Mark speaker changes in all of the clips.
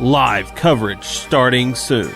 Speaker 1: Live coverage starting soon.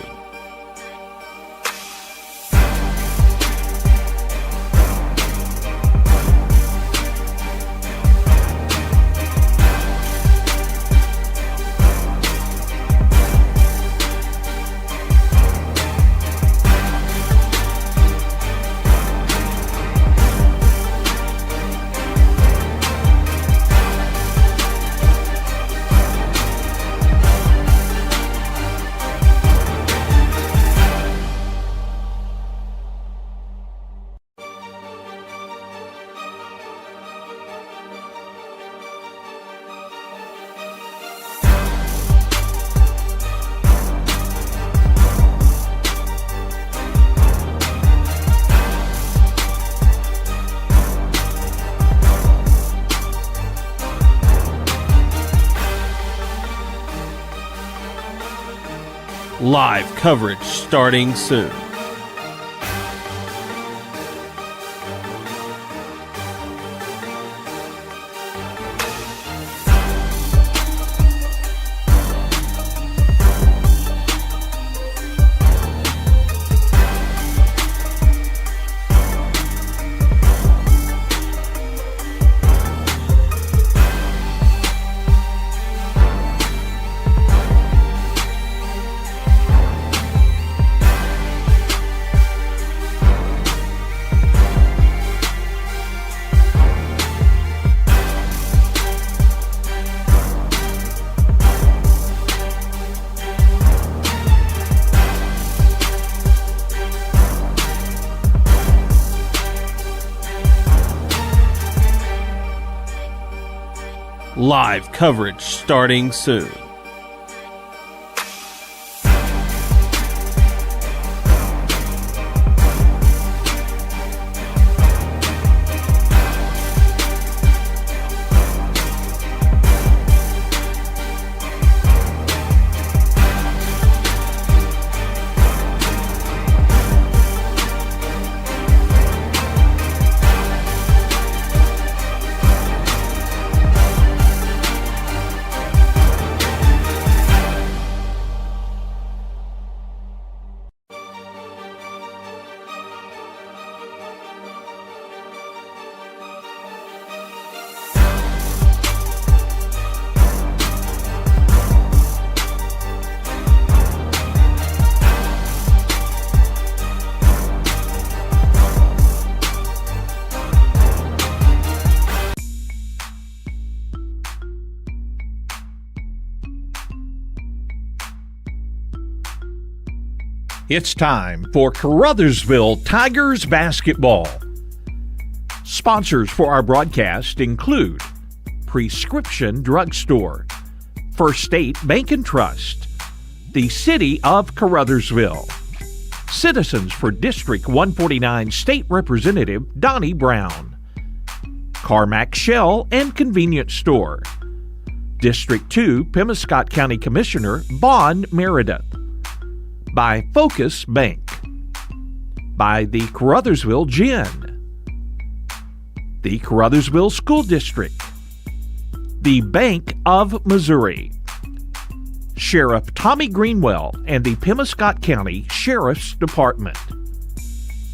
Speaker 1: Live coverage starting soon. Live coverage starting soon.
Speaker 2: It's time for Caruthersville Tigers basketball. Sponsors for our broadcast include Prescription Drugstore, First State Bank and Trust, the City of Caruthersville, Citizens for District 149 State Representative Donnie Brown, Carmack Shell and Convenience Store, District 2 Pemiscot County Commissioner Bon Meredith, by Focus Bank, by the Caruthersville Gin, the Caruthersville School District, the Bank of Missouri, Sheriff Tommy Greenwell and the Pemiscot County Sheriff's Department,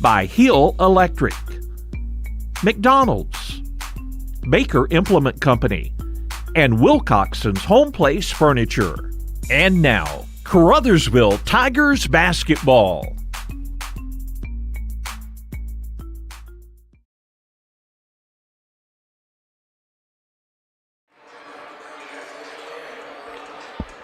Speaker 2: by Hill Electric, McDonald's, Baker Implement Company, and Wilcoxon's Home Place Furniture. And now, Caruthersville Tigers basketball.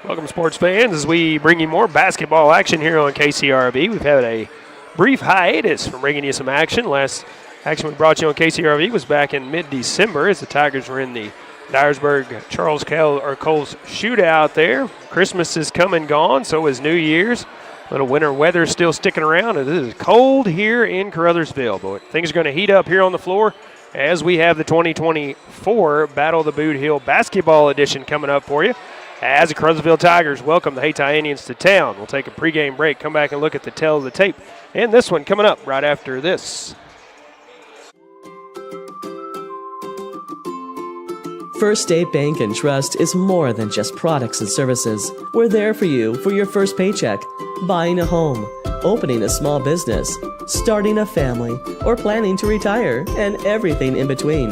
Speaker 3: Welcome, sports fans, as we bring you more basketball action here on KCRV. We've had a brief hiatus from bringing you some action. Last action we brought you on KCRV was back in mid-December as the Tigers were in the Dyersburg-Charles Coles shootout there. Christmas is come and gone, so is New Year's. A little winter weather is still sticking around. It is cold here in Caruthersville, but things are going to heat up here on the floor as we have the 2024 Battle of the Bootheel Basketball Edition coming up for you. As the Caruthersville Tigers welcome the Hayti Indians to town. We'll take a pregame break, come back and look at the tail of the tape. And this one coming up right after this.
Speaker 4: First State Bank and Trust is more than just products and services. We're there for you for your first paycheck, buying a home, opening a small business, starting a family, or planning to retire, and everything in between.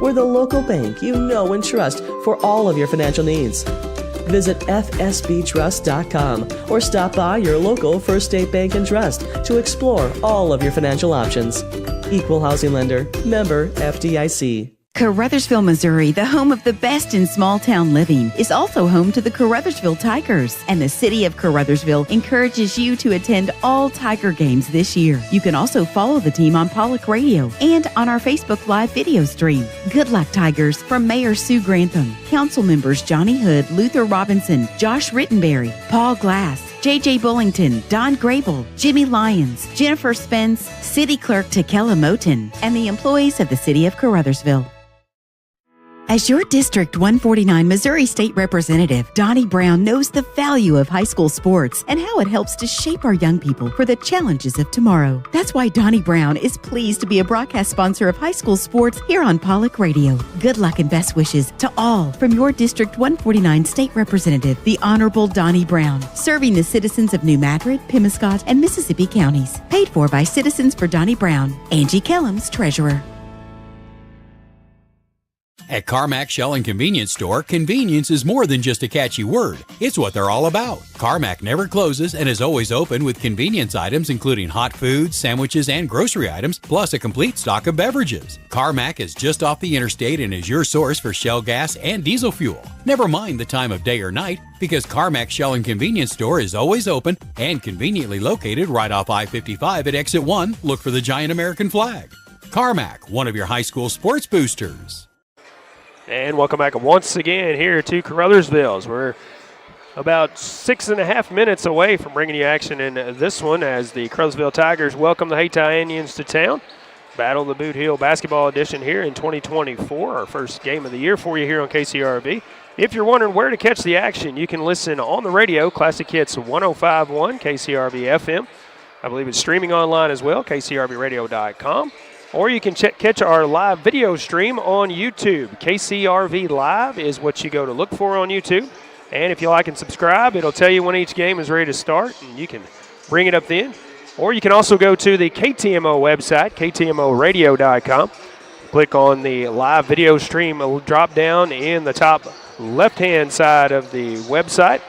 Speaker 4: We're the local bank you know and trust for all of your financial needs. Visit fsbtrust.com or stop by your local First State Bank and Trust to explore all of your financial options. Equal housing lender, member FDIC.
Speaker 5: Caruthersville, Missouri, the home of the best in small-town living, is also home to the Caruthersville Tigers, and the city of Caruthersville encourages you to attend all Tiger games this year. You can also follow the team on Pollock Radio and on our Facebook Live video stream. Good luck, Tigers, from Mayor Sue Grantham, council members Johnny Hood, Luther Robinson, Josh Rittenberry, Paul Glass, J.J. Bullington, Don Grable, Jimmy Lyons, Jennifer Spence, City Clerk Takela Moten, and the employees of the city of Caruthersville. As your District 149 Missouri State Representative, Donnie Brown knows the value of high school sports and how it helps to shape our young people for the challenges of tomorrow. That's why Donnie Brown is pleased to be a broadcast sponsor of high school sports here on Pollock Radio. Good luck and best wishes to all from your District 149 State Representative, the Honorable Donnie Brown, serving the citizens of New Madrid, Pemiscot, and Mississippi counties. Paid for by Citizens for Donnie Brown. Angie Kellums, Treasurer.
Speaker 6: At Carmack Shell and Convenience Store, convenience is more than just a catchy word. It's what they're all about. Carmack never closes and is always open with convenience items including hot foods, sandwiches, and grocery items, plus a complete stock of beverages. Carmack is just off the interstate and is your source for Shell gas and diesel fuel. Never mind the time of day or night, because Carmack Shell and Convenience Store is always open and conveniently located right off I-55 at Exit 1. Look for the giant American flag. Carmack, one of your high school sports boosters.
Speaker 3: And welcome back once again here to Caruthersville. We're about 6.5 minutes away from bringing you action in this one as the Caruthersville Tigers welcome the Hayti Indians to town. Battle of the Bootheel Basketball Edition here in 2024, our first game of the year for you here on KCRV. If you're wondering where to catch the action, you can listen on the radio, Classic Hits 105.1, KCRV FM. I believe it's streaming online as well, kcrvradio.com. Or you can catch our live video stream on YouTube. KCRV Live is what you go to look for on YouTube. And if you like and subscribe, it'll tell you when each game is ready to start, and you can bring it up then. Or you can also go to the KTMO website, ktmoradio.com. Click on the live video stream drop down in the top left-hand side of the website.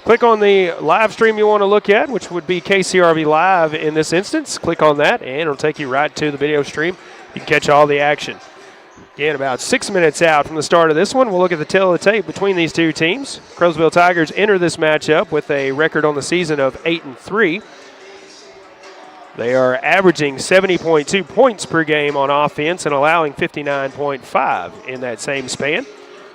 Speaker 3: Click on the live stream you want to look at, which would be KCRV Live in this instance. Click on that, and it'll take you right to the video stream. You can catch all the action. Again, about 6 minutes out from the start of this one, we'll look at the tail of the tape between these two teams. Caruthersville Tigers enter this matchup with a record on the season of 8-3. They are averaging 70.2 points per game on offense and allowing 59.5 in that same span.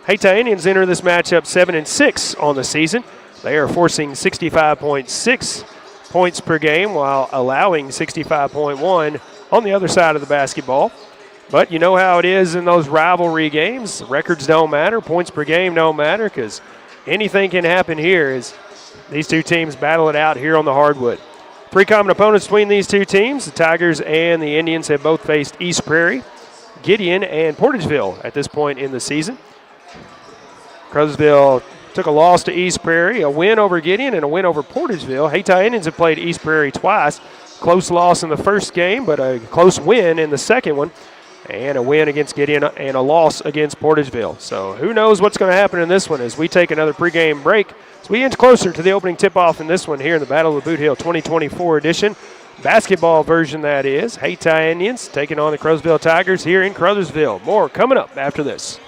Speaker 3: Hayti Indians enter this matchup 7-6 on the season. They are forcing 65.6 points per game while allowing 65.1 on the other side of the basketball. But you know how it is in those rivalry games. Records don't matter. Points per game don't matter, because anything can happen here as these two teams battle it out here on the hardwood. Three common opponents between these two teams. The Tigers and the Indians have both faced East Prairie, Gideon, and Portageville at this point in the season. Caruthersville took a loss to East Prairie, a win over Gideon, and a win over Portageville. Hayti Indians have played East Prairie twice. Close loss in the first game, but a close win in the second one, and a win against Gideon and a loss against Portageville. So who knows what's going to happen in this one as we take another pregame break. As we inch closer to the opening tip-off in this one here in the Battle of the Bootheel 2024 edition. Basketball version, that is. Hayti Indians taking on the Caruthersville Tigers here in Caruthersville. More coming up after this.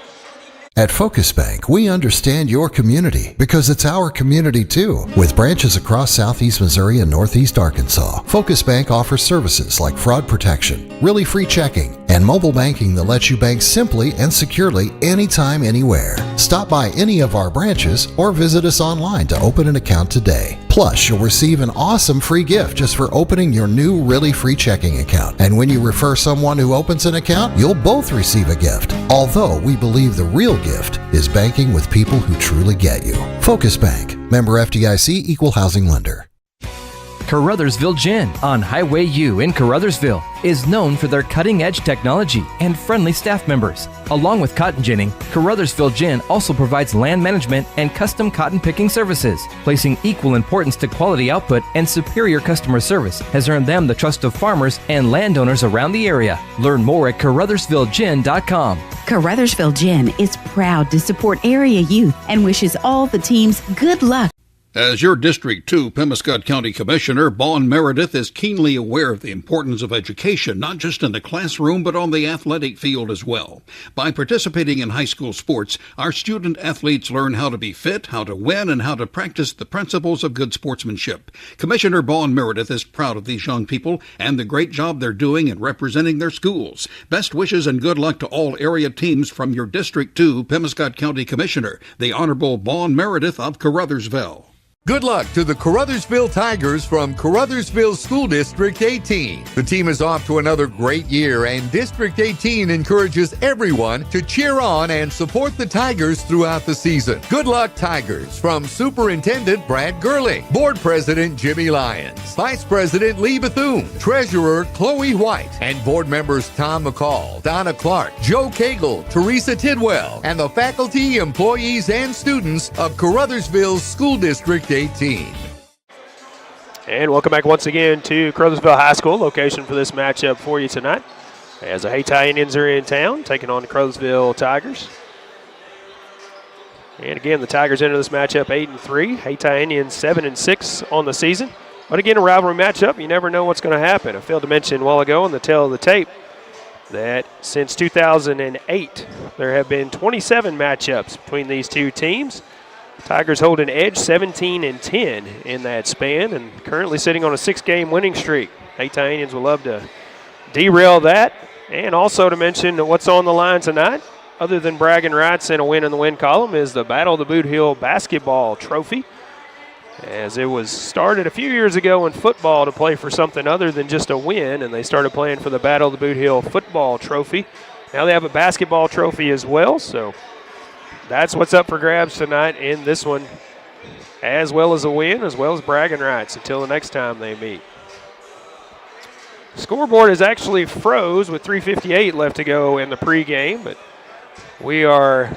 Speaker 7: At Focus Bank, we understand your community because it's our community too. With branches across Southeast Missouri and Northeast Arkansas, Focus Bank offers services like fraud protection, really free checking, and mobile banking that lets you bank simply and securely anytime, anywhere. Stop by any of our branches or visit us online to open an account today. Plus, you'll receive an awesome free gift just for opening your new really free checking account. And when you refer someone who opens an account, you'll both receive a gift. Although we believe the real gift is banking with people who truly get you. Focus Bank, member FDIC, equal housing lender.
Speaker 8: Caruthersville Gin on Highway U in Caruthersville is known for their cutting-edge technology and friendly staff members. Along with cotton ginning, Caruthersville Gin also provides land management and custom cotton picking services. Placing equal importance to quality output and superior customer service has earned them the trust of farmers and landowners around the area. Learn more at CaruthersvilleGin.com.
Speaker 5: Caruthersville Gin is proud to support area youth and wishes all the teams good luck.
Speaker 9: As your District 2 Pemiscot County Commissioner, Vaughn Meredith is keenly aware of the importance of education, not just in the classroom, but on the athletic field as well. By participating in high school sports, our student athletes learn how to be fit, how to win, and how to practice the principles of good sportsmanship. Commissioner Vaughn Meredith is proud of these young people and the great job they're doing in representing their schools. Best wishes and good luck to all area teams from your District 2 Pemiscot County Commissioner, the Honorable Vaughn Meredith of Caruthersville.
Speaker 10: Good luck to the Caruthersville Tigers from Caruthersville School District 18. The team is off to another great year, and District 18 encourages everyone to cheer on and support the Tigers throughout the season. Good luck, Tigers, from Superintendent Brad Gurley, Board President Jimmy Lyons, Vice President Lee Bethune, Treasurer Chloe White, and Board members Tom McCall, Donna Clark, Joe Cagle, Teresa Tidwell, and the faculty, employees, and students of Caruthersville School District 18.
Speaker 3: And welcome back once again to Caruthersville High School, location for this matchup for you tonight. As the Hayti Indians are in town, taking on the Caruthersville Tigers. And again, the Tigers enter this matchup 8-3. Hayti Indians 7-6 on the season. But again, a rivalry matchup, you never know what's going to happen. I failed to mention a while ago on the tail of the tape that since 2008, there have been 27 matchups between these two teams. Tigers hold an edge 17-10 in that span and currently sitting on a 6-game winning streak. Hayti Indians would love to derail that. And also to mention what's on the line tonight, other than bragging rights and a win in the win column, is the Battle of the Bootheel basketball trophy. As it was started a few years ago in football to play for something other than just a win, and they started playing for the Battle of the Bootheel football trophy. Now they have a basketball trophy as well, so that's what's up for grabs tonight in this one, as well as a win, as well as bragging rights until the next time they meet. Scoreboard is actually froze with 3:58 left to go in the pregame, but we are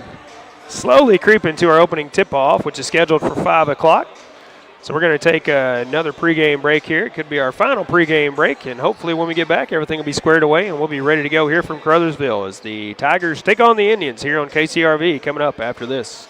Speaker 3: slowly creeping to our opening tip-off, which is scheduled for 5 o'clock. So we're going to take another pregame break here. It could be our final pregame break, and hopefully when we get back, everything will be squared away, and we'll be ready to go here from Caruthersville as the Tigers take on the Indians here on KCRV coming up after this.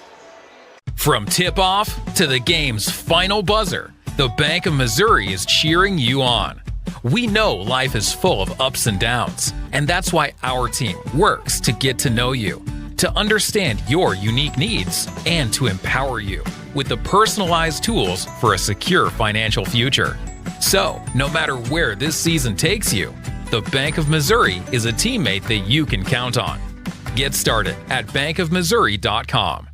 Speaker 11: From tip-off to the game's final buzzer, the Bank of Missouri is cheering you on. We know life is full of ups and downs, and that's why our team works to get to know you, to understand your unique needs, and to empower you with the personalized tools for a secure financial future. So, no matter where this season takes you, the Bank of Missouri is a teammate that you can count on. Get started at bankofmissouri.com.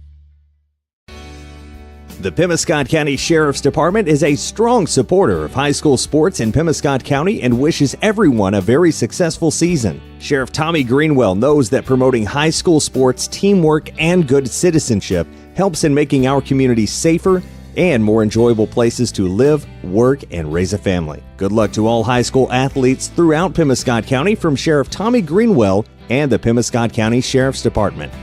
Speaker 12: The Pemiscot County Sheriff's Department is a strong supporter of high school sports in Pemiscot County and wishes everyone a very successful season. Sheriff Tommy Greenwell knows that promoting high school sports, teamwork, and good citizenship helps in making our community safer and more enjoyable places to live, work, and raise a family. Good luck to all high school athletes throughout Pemiscot County from Sheriff Tommy Greenwell and the Pemiscot County Sheriff's Department.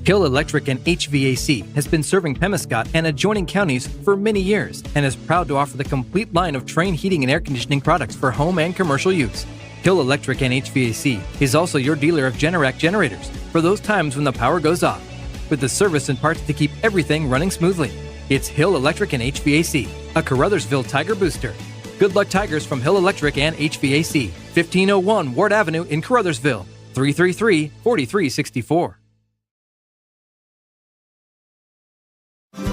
Speaker 8: Hill Electric and HVAC has been serving Pemiscot and adjoining counties for many years and is proud to offer the complete line of Trane heating and air conditioning products for home and commercial use. Hill Electric and HVAC is also your dealer of Generac generators for those times when the power goes off, with the service and parts to keep everything running smoothly. It's Hill Electric and HVAC, a Caruthersville Tiger booster. Good luck, Tigers, from Hill Electric and HVAC, 1501 Ward Avenue in Caruthersville. 333-4364.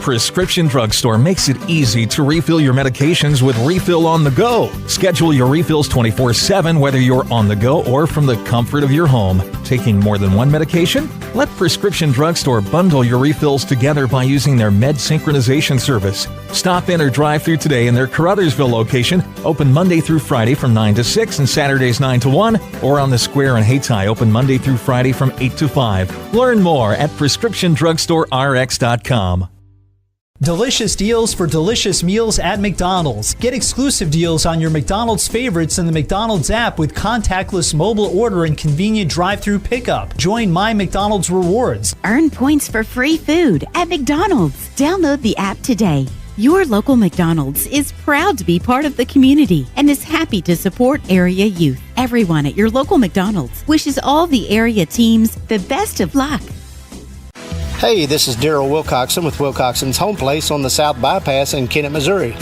Speaker 13: Prescription Drugstore makes it easy to refill your medications with Refill on the Go. Schedule your refills 24/7 whether you're on the go or from the comfort of your home. Taking more than one medication? Let Prescription Drugstore bundle your refills together by using their med synchronization service. Stop in or drive through today in their Caruthersville location, open Monday through Friday from 9 to 6 and Saturdays 9 to 1, or on the Square in Hayti, open Monday through Friday from 8 to 5. Learn more at PrescriptionDrugstoreRx.com.
Speaker 14: Delicious deals for delicious meals at McDonald's. Get exclusive deals on your McDonald's favorites in the McDonald's app with contactless mobile order and convenient drive-through pickup. Join My McDonald's Rewards.
Speaker 5: Earn points for free food at McDonald's. Download the app today. Your local McDonald's is proud to be part of the community and is happy to support area youth. Everyone at your local McDonald's wishes all the area teams the best of luck.
Speaker 15: Hey, this is Daryl Wilcoxon with Wilcoxon's Home Place on the South Bypass in Kennett, Missouri.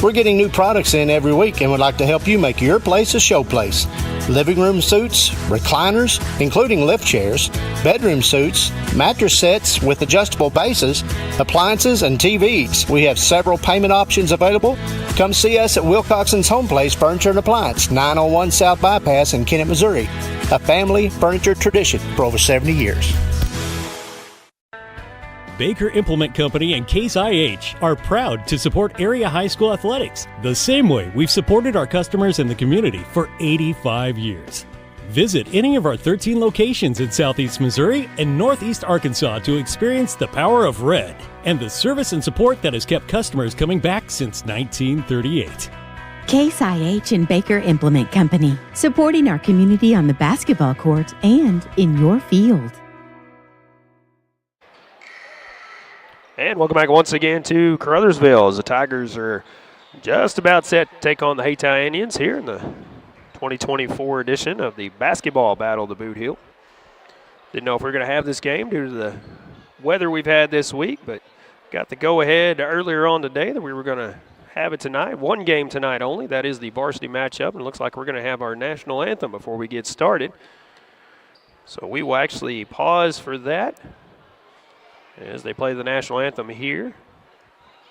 Speaker 15: We're getting new products in every week and would like to help you make your place a show place. Living room suites, recliners, including lift chairs, bedroom suites, mattress sets with adjustable bases, appliances, and TVs. We have several payment options available. Come see us at Wilcoxon's Home Place Furniture and Appliance, 901 South Bypass in Kennett, Missouri. A family furniture tradition for over 70 years.
Speaker 16: Baker Implement Company and Case IH are proud to support area high school athletics the same way we've supported our customers in the community for 85 years. Visit any of our 13 locations in Southeast Missouri and Northeast Arkansas to experience the power of red and the service and support that has kept customers coming back since 1938.
Speaker 5: Case IH and Baker Implement Company, supporting our community on the basketball court and in your field.
Speaker 3: And welcome back once again to Caruthersville as the Tigers are just about set to take on the Hayti Indians here in the 2024 edition of the basketball battle of the Bootheel. Didn't know if we were going to have this game due to the weather we've had this week, but got the go-ahead earlier on today that we were going to have it tonight. One game tonight only. That is the varsity matchup, and it looks like we're going to have our national anthem before we get started. So we will actually pause for that as they play the national anthem here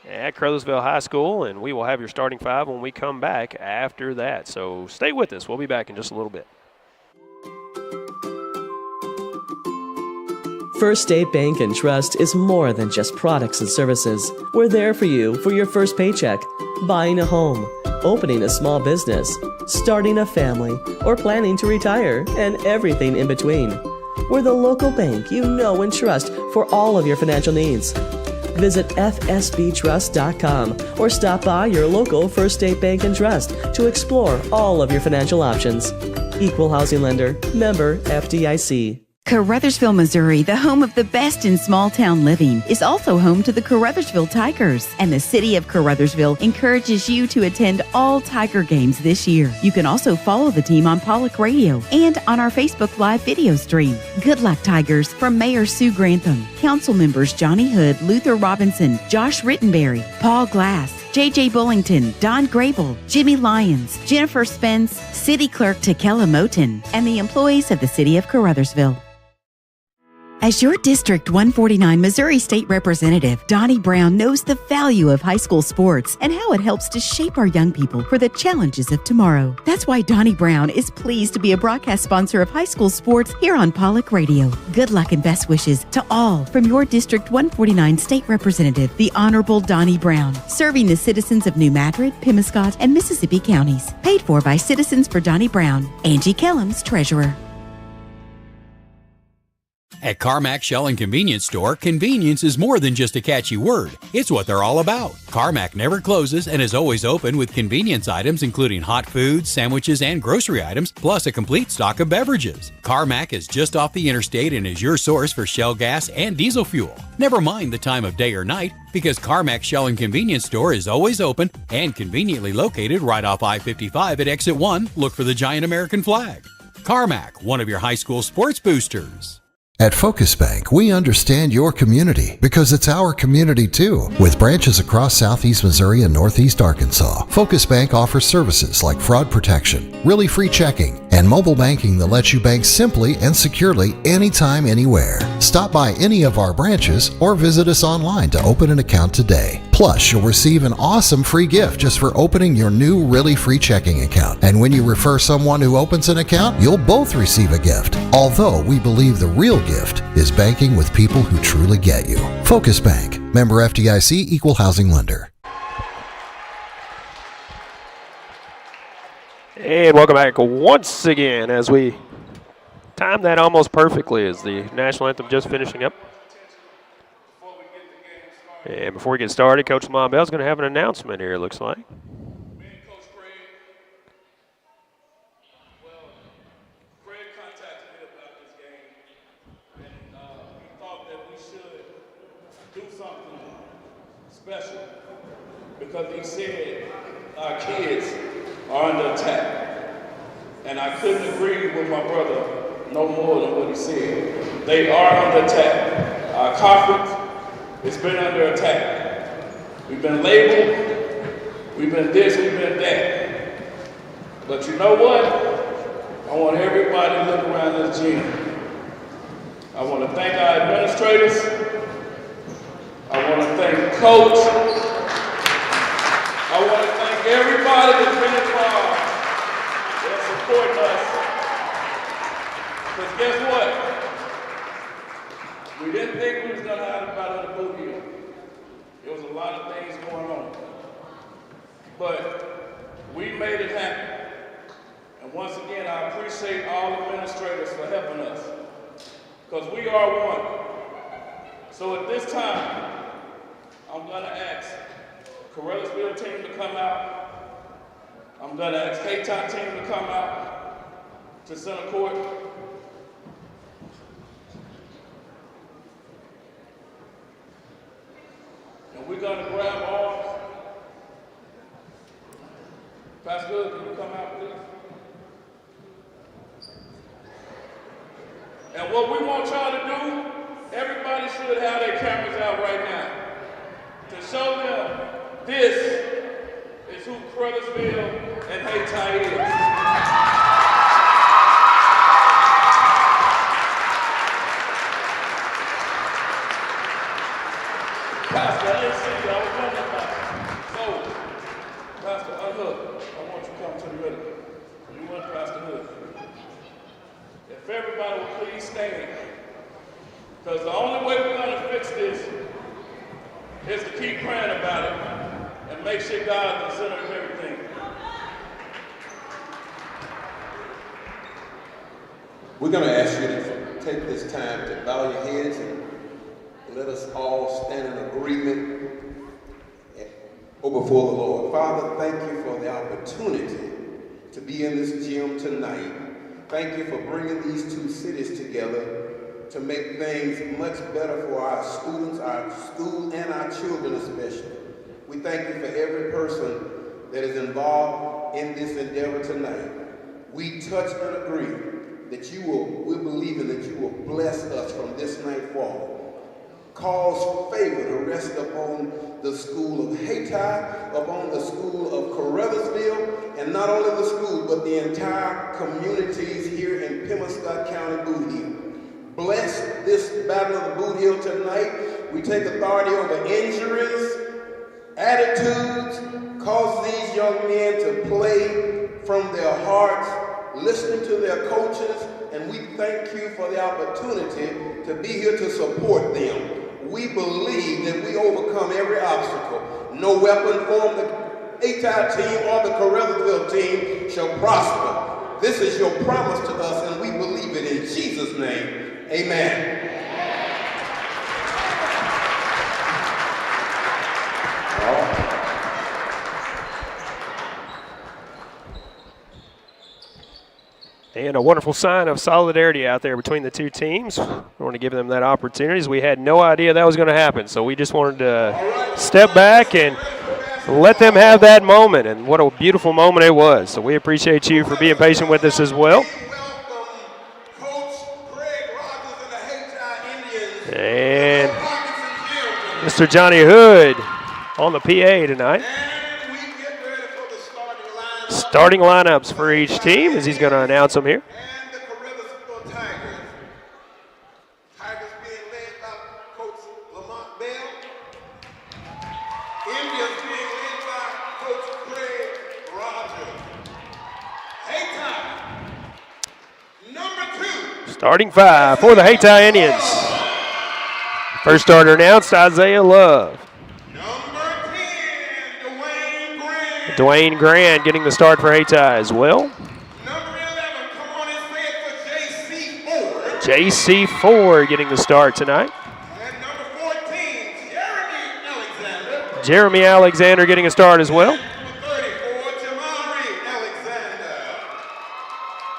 Speaker 3: at Caruthersville High School, and we will have your starting five when we come back after that. So stay with us. We'll be back in just a little bit.
Speaker 4: First State Bank and Trust is more than just products and services. We're there for you for your first paycheck, buying a home, opening a small business, starting a family, or planning to retire, and everything in between. We're the local bank you know and trust for all of your financial needs. Visit fsbtrust.com or stop by your local First State Bank and Trust to explore all of your financial options. Equal housing lender, member FDIC.
Speaker 5: Caruthersville, Missouri, the home of the best in small town living, is also home to the Caruthersville Tigers, and the city of Caruthersville encourages you to attend all Tiger games this year. You can also follow the team on Pollock Radio and on our Facebook Live video stream. Good luck, Tigers, from Mayor Sue Grantham, council members Johnny Hood, Luther Robinson, Josh Rittenberry, Paul Glass, J.J. Bullington, Don Grable, Jimmy Lyons, Jennifer Spence, City Clerk Takela Moten, and the employees of the city of Caruthersville. As your District 149 Missouri State Representative, Donnie Brown knows the value of high school sports and how it helps to shape our young people for the challenges of tomorrow. That's why Donnie Brown is pleased to be a broadcast sponsor of high school sports here on Pollock Radio. Good luck and best wishes to all from your District 149 State Representative, the Honorable Donnie Brown, serving the citizens of New Madrid, Pemiscot, and Mississippi counties. Paid for by Citizens for Donnie Brown. Angie Kellums, Treasurer.
Speaker 6: At Carmack Shell and Convenience Store, convenience is more than just a catchy word. It's what they're all about. Carmack never closes and is always open with convenience items including hot foods, sandwiches, and grocery items, plus a complete stock of beverages. Carmack is just off the interstate and is your source for Shell gas and diesel fuel. Never mind the time of day or night, because Carmack Shell and Convenience Store is always open and conveniently located right off I-55 at Exit 1. Look for the giant American flag. Carmack, one of your high school sports boosters.
Speaker 7: At Focus Bank, we understand your community because it's our community too. With branches across Southeast Missouri and Northeast Arkansas, Focus Bank offers services like fraud protection, really free checking, and mobile banking that lets you bank simply and securely anytime, anywhere. Stop by any of our branches or visit us online to open an account today. Plus, you'll receive an awesome free gift just for opening your new really free checking account. And when you refer someone who opens an account, you'll both receive a gift. Although we believe the real gift is banking with people who truly get you. Focus Bank, member FDIC, equal housing lender.
Speaker 3: And welcome back once again as we time that almost perfectly as the national anthem just finishing up. And before we get started, Coach Lamont Bell's going to have an announcement here, it looks like.
Speaker 17: Special because he said our kids are under attack, and I couldn't agree with my brother no more than what he said. They are under attack. Our conference has been under attack. We've been labeled, we've been this, we've been that. But you know what? I want everybody to look around this gym. I want to thank our administrators. I want to thank Coach. I want to thank everybody that's been involved, that's supporting us. Because guess what? We didn't think we was going to have a battle at Bootheel. There was a lot of things going on. But we made it happen. And once again, I appreciate all administrators for helping us. Because we are one. So at this time, I'm going to ask Caruthersville team to come out. I'm going to ask Hayti team to come out to center court. And we're going to grab arms. Pastor Good, can you come out, please? And what we want y'all to do, everybody should have their cameras out right now to show them this is who Caruthersville and Hayti is. Pastor, I didn't see you. I was wondering about you. So, Pastor Hood, I want you to come to the middle. You want Pastor Hood. If everybody would please stand, because the only way we're going to fix this is to keep praying about it and make sure God is the center of everything.
Speaker 18: We're going to ask you to take this time to bow your heads and let us all stand in agreement before the Lord. Father, thank you for the opportunity to be in this gym tonight. Thank you for bringing these two cities together to make things much better for our students, our school, and our children especially. We thank you for every person that is involved in this endeavor tonight. We touch and agree that we're believing that you will bless us from this night forward. Cause favor to rest upon the school of Hayti, upon the school of Caruthersville, and not only the school, but the entire communities here in Pembroke County, Bootheel. Bless this battle of the Bootheel tonight. We take authority over injuries, attitudes, cause these young men to play from their hearts, listening to their coaches, and we thank you for the opportunity to be here to support them. We believe that we overcome every obstacle. No weapon formed the Hayti team or the Caruthersville team shall prosper. This is your promise to us, and we believe it in Jesus' name. Amen.
Speaker 3: And a wonderful sign of solidarity out there between the two teams. We want to give them that opportunity, as we had no idea that was going to happen. So we just wanted to step back and let them have that moment. And what a beautiful moment it was. So we appreciate you for being patient with us as well.
Speaker 18: Coach Craig Rogers and the Hayti
Speaker 3: Mr. Johnny Hood on the PA tonight. Starting lineups for each team as he's going to announce them here. Starting 5 for the Hayti Indians. First starter announced, Isaiah Love. Dwayne Grant getting the start for Hayti as well. J.C. Ford getting the start tonight. Jeremy Alexander getting a start as well.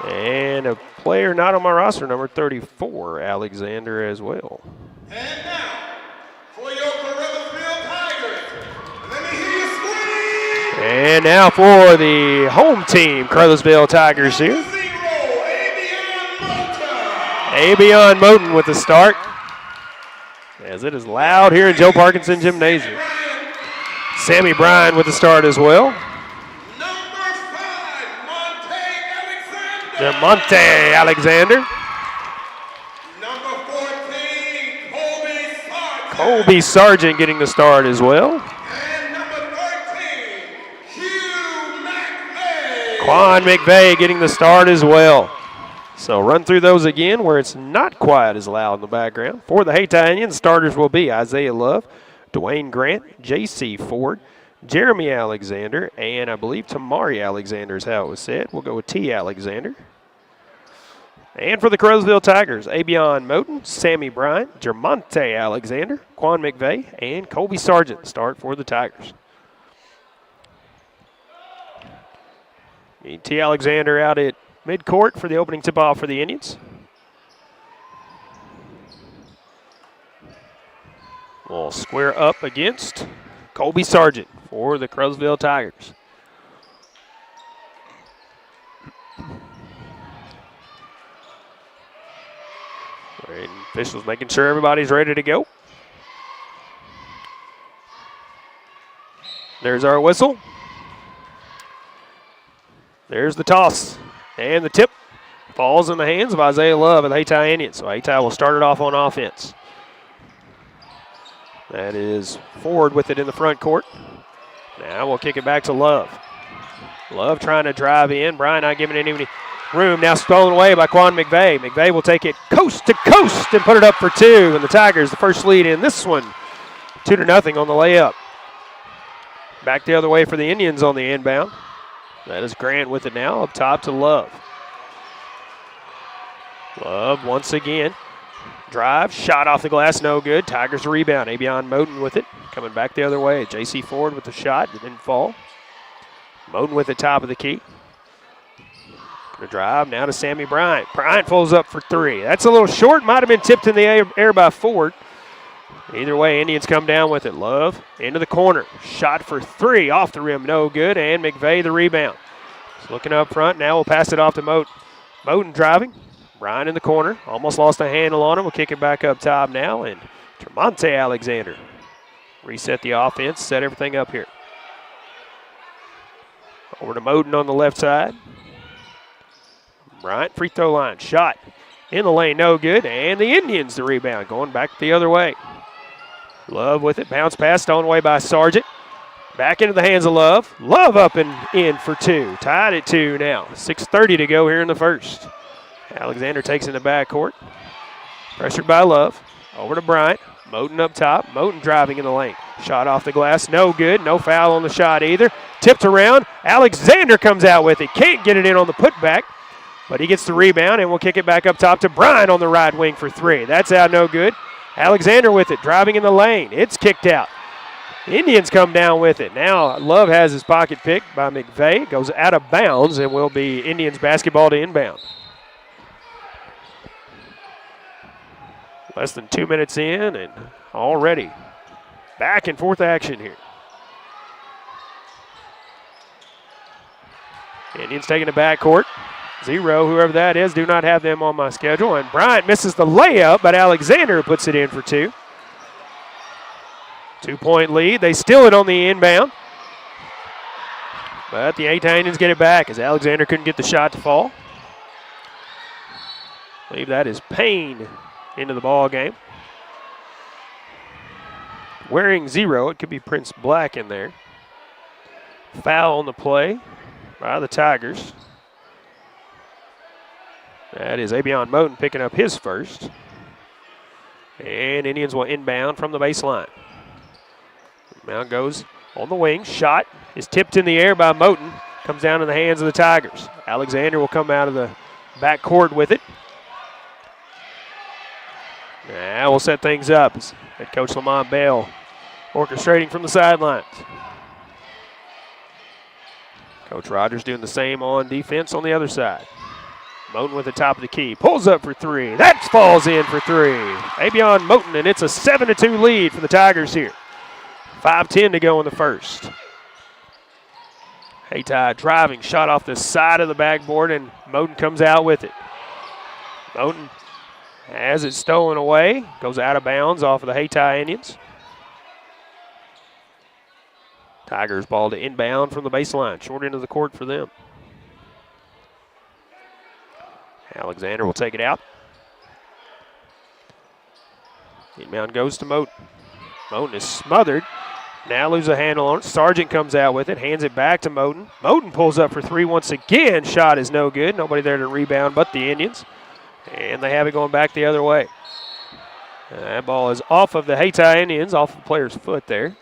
Speaker 3: And a player not on my roster, number 34, Alexander as well.
Speaker 17: And now, for your Caruthersville Tigers, let me hear you scream.
Speaker 3: And now for the home team, Caruthersville Tigers here. Abion Moten with the start, as it is loud here in Joe Parkinson Gymnasium. Sammy Bryan with the start as well. DeMonte Alexander.
Speaker 17: Number 14,
Speaker 3: Colby Sargent getting the start as well.
Speaker 17: And number 13, Hugh McVeigh.
Speaker 3: Quan McVeigh getting the start as well. So run through those again where it's not quite as loud in the background. For the Hayti Indians, starters will be Isaiah Love, Dwayne Grant, J.C. Ford, Jeremy Alexander, and I believe Tamari Alexander is how it was said. We'll go with T. Alexander. And for the Caruthersville Tigers, Abion Moten, Sammy Bryant, Jermonte Alexander, Quan McVeigh, and Colby Sargent start for the Tigers. T. Alexander out at midcourt for the opening tip-off for the Indians. We'll square up against Colby Sargent for the Caruthersville Tigers. And officials making sure everybody's ready to go. There's our whistle. There's the toss. And the tip falls in the hands of Isaiah Love of the Hayti Indians. So Hayti will start it off on offense. That is Ford with it in the front court. Now we'll kick it back to Love. Love trying to drive in. Brian not giving it any room. Now stolen away by Quan McVeigh. McVeigh will take it coast to coast and put it up for two. And the Tigers, the first lead in this one, 2-0 on the layup. Back the other way for the Indians on the inbound. That is Grant with it now, up top to Love. Love once again. Drive, shot off the glass, no good. Tigers rebound. Abion Moten with it. Coming back the other way. J.C. Ford with the shot. It didn't fall. Moten with the top of the key. Gonna drive now to Sammy Bryant. Bryant pulls up for three. That's a little short. Might have been tipped in the air by Ford. Either way, Indians come down with it. Love into the corner. Shot for three. Off the rim, no good. And McVeigh the rebound. Just looking up front. Now we'll pass it off to Moten. Moten driving. Bryant in the corner. Almost lost a handle on him. We'll kick it back up top now. And Tremonte Alexander. Reset the offense. Set everything up here. Over to Moten on the left side. Bryant, free throw line. Shot in the lane, no good. And the Indians the rebound. Going back the other way. Love with it. Bounce pass stolen away by Sargent. Back into the hands of Love. Love up and in for two. Tied at 2 now. 6:30 to go here in the first. Alexander takes in the backcourt. Pressured by Love. Over to Bryant. Moten up top. Moten driving in the lane. Shot off the glass. No good. No foul on the shot either. Tipped around. Alexander comes out with it. Can't get it in on the putback. But he gets the rebound, and we'll kick it back up top to Bryant on the right wing for three. That's out, no good. Alexander with it, driving in the lane. It's kicked out. Indians come down with it. Now Love has his pocket picked by McVeigh. Goes out of bounds and will be Indians basketball to inbound. Less than 2 minutes in and already back and forth action here. Indians taking the backcourt. 0, whoever that is, do not have them on my schedule. And Bryant misses the layup, but Alexander puts it in for 2. 2-point lead. They steal it on the inbound. But the Hayti Indians get it back as Alexander couldn't get the shot to fall. I believe that is Payne into the ball game. Wearing 0, it could be Prince Black in there. Foul on the play by the Tigers. That is Abion Moten picking up his first. And Indians will inbound from the baseline. Inbound goes on the wing. Shot is tipped in the air by Moten. Comes down in the hands of the Tigers. Alexander will come out of the backcourt with it. Now we'll set things up. Head coach Lamont Bell orchestrating from the sidelines. Coach Rogers doing the same on defense on the other side. Moten with the top of the key. Pulls up for 3. That falls in for 3. Abion Moten, and it's a 7-2 lead for the Tigers here. 5:10 to go in the first. Hayti driving, shot off the side of the backboard, and Moten comes out with it. Moten has it stolen away. Goes out of bounds off of the Hayti Indians. Tigers ball to inbound from the baseline. Short end of the court for them. Alexander will take it out. Inbound goes to Moten. Moten is smothered. Now loses a handle on it. Sargent comes out with it, hands it back to Moten. Moten pulls up for 3 once again. Shot is no good. Nobody there to rebound but the Indians. And they have it going back the other way. That ball is off of the Hayti Indians, off the player's foot there.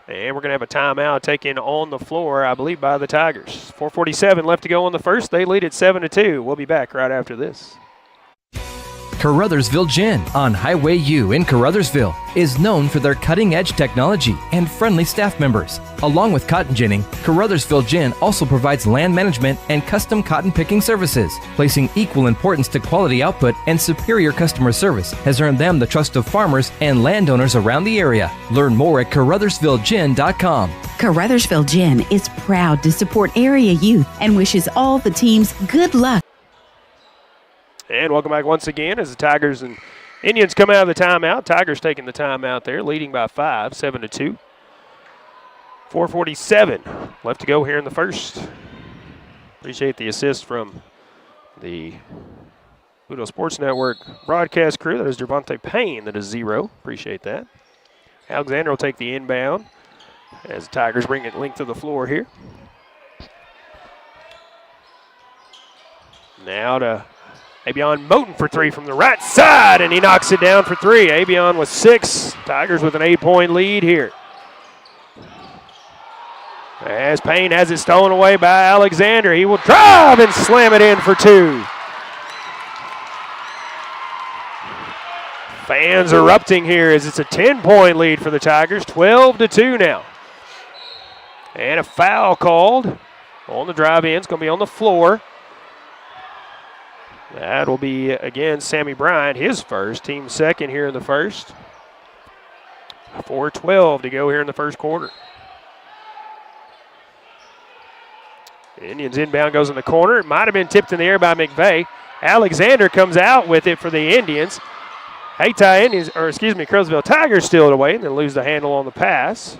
Speaker 3: And we're going to have a timeout taken on the floor, I believe, by the Tigers. 4:47 left to go on the first. They lead at 7-2. We'll be back right after this.
Speaker 8: Caruthersville Gin on Highway U in Caruthersville is known for their cutting-edge technology and friendly staff members. Along with cotton ginning, Caruthersville Gin also provides land management and custom cotton picking services. Placing equal importance to quality output and superior customer service has earned them the trust of farmers and landowners around the area. Learn more at CaruthersvilleGin.com.
Speaker 5: Caruthersville Gin is proud to support area youth and wishes all the teams good luck.
Speaker 3: And welcome back once again as the Tigers and Indians come out of the timeout. Tigers taking the timeout there, leading by 5, 7-2. 4:47 left to go here in the first. Appreciate the assist from the Bootheel Sports Network broadcast crew. That is Gervonta Payne, that is 0. Appreciate that. Alexander will take the inbound as the Tigers bring it length of the floor here. Now to Abion Moten for 3 from the right side, and he knocks it down for 3. Abion with 6. Tigers with an 8-point lead here. As Payne has it stolen away by Alexander. He will drive and slam it in for 2. Fans erupting here as it's a 10-point lead for the Tigers. 12-2 now. And a foul called on the drive-in. It's going to be on the floor. That will be, again, Sammy Bryant, his first, team second here in the first. 4:12 to go here in the first quarter. The Indians inbound goes in the corner. It might have been tipped in the air by McVeigh. Alexander comes out with it for the Indians. Caruthersville Tigers steal it away and then lose the handle on the pass.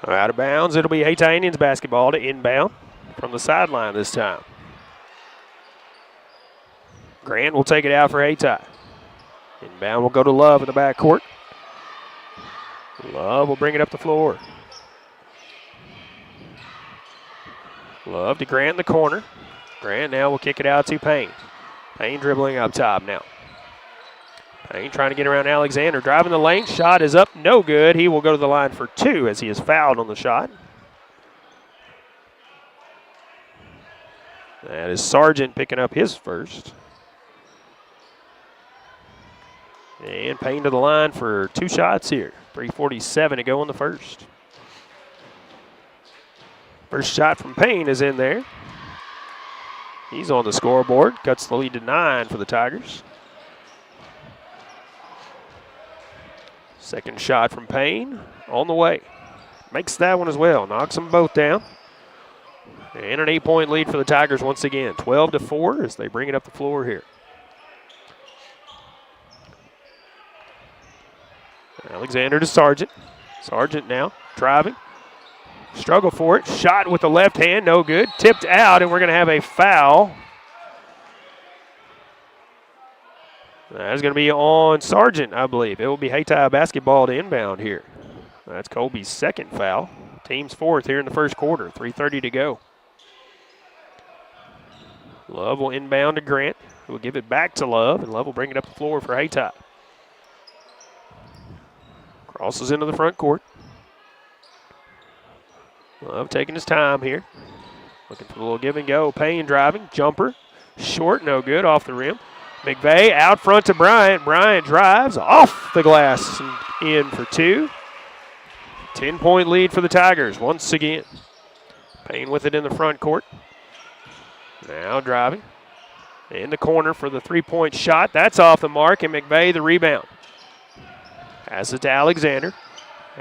Speaker 3: Out of bounds, it'll be Hayti Indians basketball to inbound from the sideline this time. Grant will take it out for Hayti. Inbound will go to Love in the backcourt. Love will bring it up the floor. Love to Grant in the corner. Grant now will kick it out to Payne. Payne dribbling up top now. Payne trying to get around Alexander. Driving the lane. Shot is up. No good. He will go to the line for 2 as he is fouled on the shot. That is Sargent picking up his first. And Payne to the line for 2 shots here. 3:47 to go in the first. First shot from Payne is in there. He's on the scoreboard. Cuts the lead to 9 for the Tigers. Second shot from Payne on the way. Makes that one as well. Knocks them both down. And an 8-point lead for the Tigers once again. 12-4 as they bring it up the floor here. Alexander to Sargent. Sargent now driving. Struggle for it. Shot with the left hand, no good. Tipped out, and we're going to have a foul. That's going to be on Sargent, I believe. It will be Hayti basketball to inbound here. That's Colby's second foul. Team's fourth here in the first quarter. 3:30 to go. Love will inbound to Grant. We'll give it back to Love, and Love will bring it up the floor for Hayti. Crosses into the front court. Love taking his time here. Looking for a little give and go. Payne driving. Jumper. Short, no good. Off the rim. McVeigh out front to Bryant. Bryant drives off the glass and in for two. 10-point lead for the Tigers once again. Payne with it in the front court. Now driving. In the corner for the three-point shot. That's off the mark, and McVeigh the rebound. Pass it to Alexander.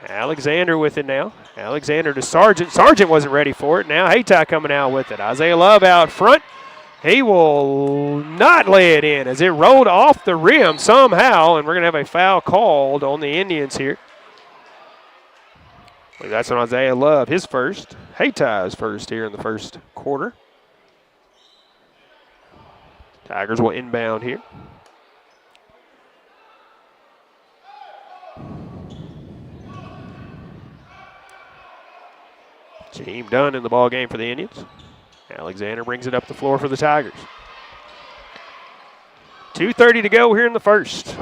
Speaker 3: Alexander with it now. Alexander to Sargent. Sargent wasn't ready for it. Now Hayti coming out with it. Isaiah Love out front. He will not lay it in as it rolled off the rim somehow, and we're going to have a foul called on the Indians here. That's on Isaiah Love, his first. Hayty's first here in the first quarter. Tigers will inbound here. Team done in the ball game for the Indians. Alexander brings it up the floor for the Tigers. 2:30 to go here in the first.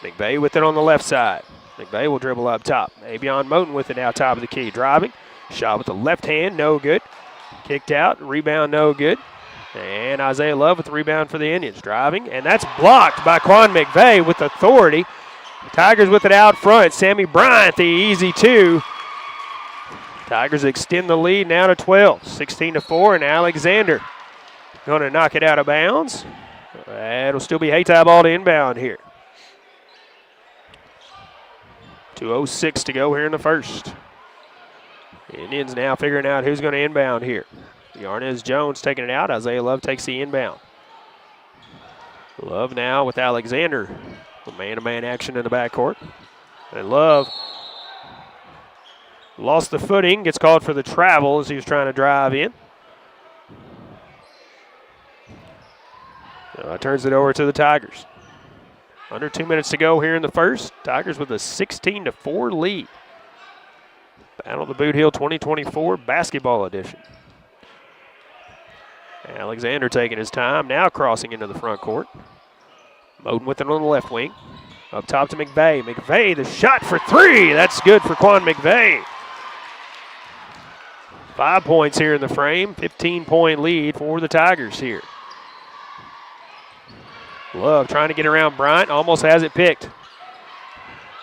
Speaker 3: McVeigh with it on the left side. McVeigh will dribble up top. Avion Moten with it now top of the key. Driving. Shot with the left hand, no good. Kicked out, rebound no good. And Isaiah Love with the rebound for the Indians. Driving, and that's blocked by Quan McVeigh with authority. The Tigers with it out front. Sammy Bryant, the easy two. Tigers extend the lead now to 12, 16-4, and Alexander going to knock it out of bounds. It'll still be Hayti ball to inbound here. 2:06 to go here in the first. The Indians now figuring out who's going to inbound here. Yarnez Jones taking it out. Isaiah Love takes the inbound. Love now with Alexander. Man-to-man action in the backcourt. And Love lost the footing, gets called for the travel as he was trying to drive in. Turns it over to the Tigers. Under 2 minutes to go here in the first. Tigers with a 16-4 lead. Battle of the Bootheel 2024 basketball edition. Alexander taking his time, now crossing into the front court. Moten with it on the left wing. Up top to McVeigh. McVeigh, the shot for three. That's good for Quan McVeigh. 5 points here in the frame. 15-point lead for the Tigers here. Love trying to get around Bryant. Almost has it picked.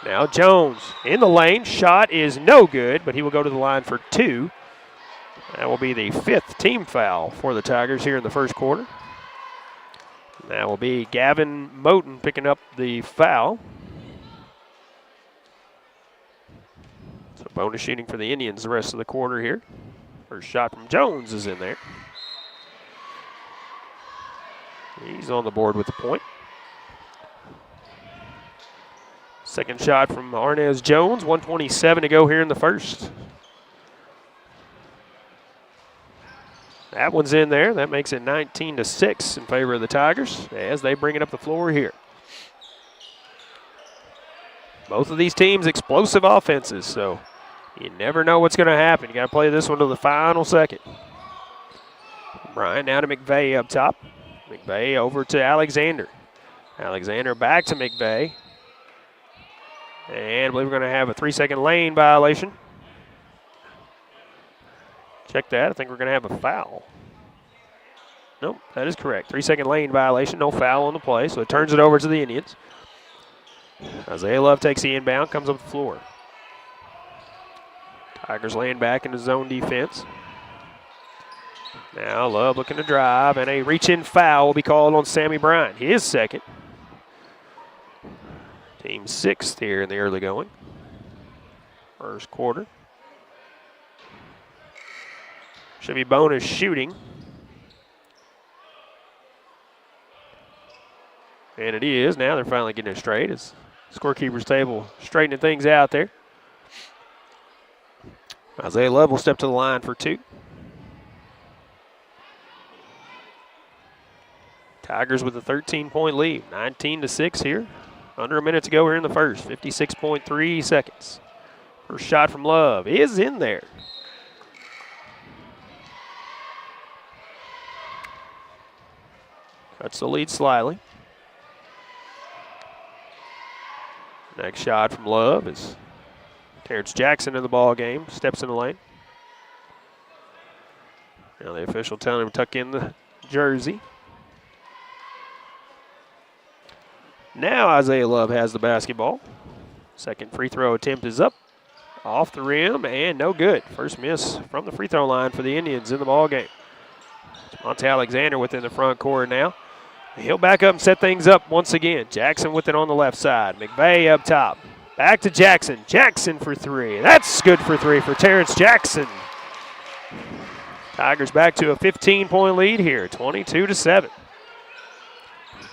Speaker 3: Now Jones in the lane. Shot is no good, but he will go to the line for two. That will be the fifth team foul for the Tigers here in the first quarter. That will be Gavin Moten picking up the foul. So bonus shooting for the Indians the rest of the quarter here. First shot from Jones is in there. He's on the board with the point. Second shot from Arnez Jones. 1:27 to go here in the first. That one's in there. That makes it 19-6 in favor of the Tigers as they bring it up the floor here. Both of these teams explosive offenses, so you never know what's going to happen. You got to play this one to the final second. Bryant now to McVeigh up top. McVeigh over to Alexander. Alexander back to McVeigh. And I believe we're going to have a 3-second lane violation. Check that. I think we're going to have a foul. Nope, that is correct. 3-second lane violation. No foul on the play, so it turns it over to the Indians. Isaiah Love takes the inbound, comes up the floor. Tigers laying back in the zone defense. Now Love looking to drive, and a reach-in foul will be called on Sammy Bryant. His second. Team sixth here in the early going. First quarter. Should be bonus shooting. And it is. Now they're finally getting it straight as Scorekeeper's table straightening things out there. Isaiah Love will step to the line for 2. Tigers with a 13-point lead, 19-6 here. Under a minute to go here in the first, 56.3 seconds. First shot from Love is in there. Cuts the lead slightly. Next shot from Love is Terrence Jackson in the ball game, steps in the lane. Now the official telling him to tuck in the jersey. Now Isaiah Love has the basketball. Second free throw attempt is up, off the rim, and no good. First miss from the free throw line for the Indians in the ball game. Monte Alexander within the front court now. He'll back up and set things up once again. Jackson with it on the left side. McVeigh up top. Back to Jackson. Jackson for 3. That's good for 3 for Terrence Jackson. Tigers back to a 15-point lead here, 22-7.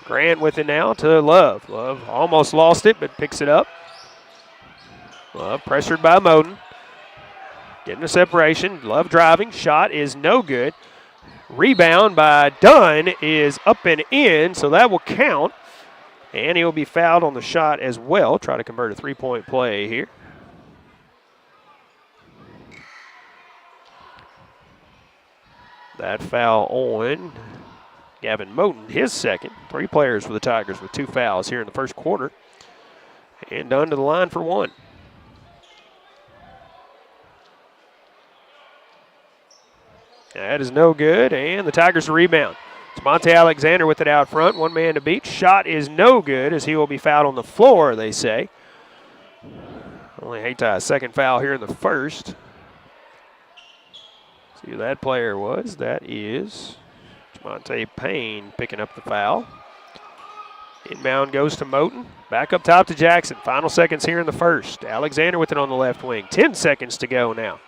Speaker 3: Grant with it now to Love. Love almost lost it, but picks it up. Love pressured by Moden. Getting a separation. Love driving. Shot is no good. Rebound by Dunn is up and in, so that will count. And he will be fouled on the shot as well. Try to convert a 3-point play here. That foul on Gavin Moten, his second. 3 players for the Tigers with 2 fouls here in the first quarter. And Dunn to the line for 1. That is no good, and the Tigers rebound. It's Monte Alexander with it out front. 1 man to beat. Shot is no good as he will be fouled on the floor, they say. Only Hayti's second foul here in the first. See who that player was. That is Monte Payne picking up the foul. Inbound goes to Moten. Back up top to Jackson. Final seconds here in the first. Alexander with it on the left wing. 10 seconds to go now.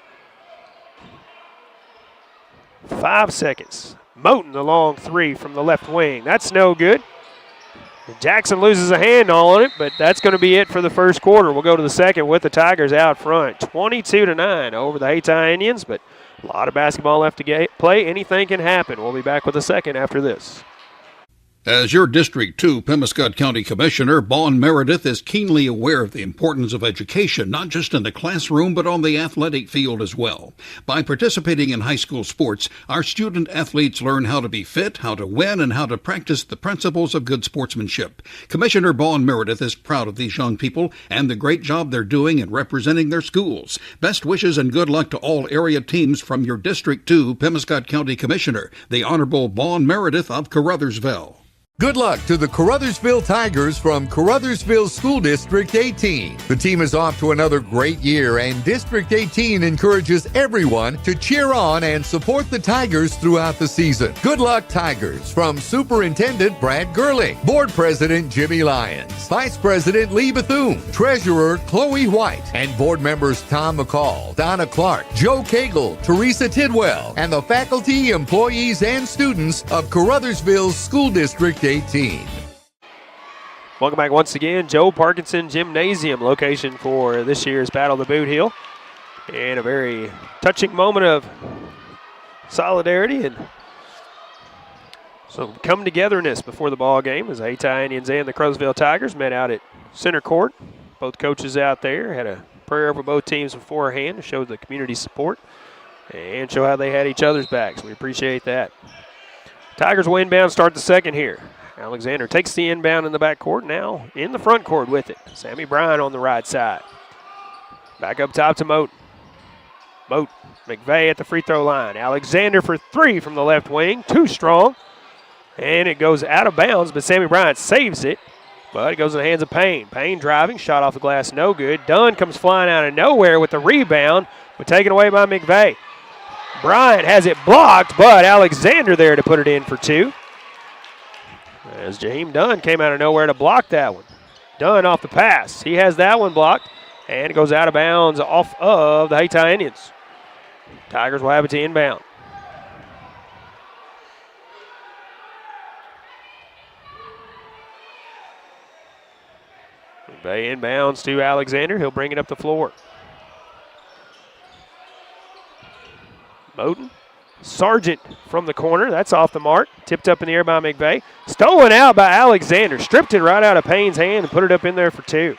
Speaker 3: 5 seconds. Moten, the long 3 from the left wing. That's no good. Jackson loses a hand on it, but that's going to be it for the first quarter. We'll go to the second with the Tigers out front. 22-9 over the Hayti Indians, but a lot of basketball left to play. Anything can happen. We'll be back with the second after this.
Speaker 9: As your District 2 Pemiscot County Commissioner, Vaughn Meredith is keenly aware of the importance of education, not just in the classroom, but on the athletic field as well. By participating in high school sports, our student athletes learn how to be fit, how to win, and how to practice the principles of good sportsmanship. Commissioner Vaughn Meredith is proud of these young people and the great job they're doing in representing their schools. Best wishes and good luck to all area teams from your District 2 Pemiscot County Commissioner, the Honorable Vaughn Meredith of Caruthersville.
Speaker 10: Good luck to the Caruthersville Tigers from Caruthersville School District 18. The team is off to another great year, and District 18 encourages everyone to cheer on and support the Tigers throughout the season. Good luck, Tigers, from Superintendent Brad Gerling, Board President Jimmy Lyons, Vice President Lee Bethune, Treasurer Chloe White, and Board members Tom McCall, Donna Clark, Joe Cagle, Teresa Tidwell, and the faculty, employees, and students of Caruthersville School District 18.
Speaker 3: Welcome back once again. Joe Parkinson Gymnasium, location for this year's Battle of the Bootheel. And a very touching moment of solidarity and some come togetherness before the ball game as the Hayti Indians and the Caruthersville Tigers met out at center court. Both coaches out there had a prayer for both teams beforehand to show the community support and show how they had each other's backs. We appreciate that. Tigers will inbound, start the second here. Alexander takes the inbound in the back court, now in the front court with it. Sammy Bryan on the right side. Back up top to Moten. Moten, McVeigh at the free throw line. Alexander for 3 from the left wing, too strong. And it goes out of bounds, but Sammy Bryan saves it. But it goes in the hands of Payne. Payne driving, shot off the glass, no good. Dunn comes flying out of nowhere with the rebound, but taken away by McVeigh. Bryant has it blocked, but Alexander there to put it in for 2. As Jaheim Dunn came out of nowhere to block that one. Dunn off the pass. He has that one blocked, and it goes out of bounds off of the Hayti Indians. Tigers will have it to inbound. McVeigh inbounds to Alexander. He'll bring it up the floor. Moten. Sargent from the corner. That's off the mark. Tipped up in the air by McVeigh. Stolen out by Alexander. Stripped it right out of Payne's hand and put it up in there for 2.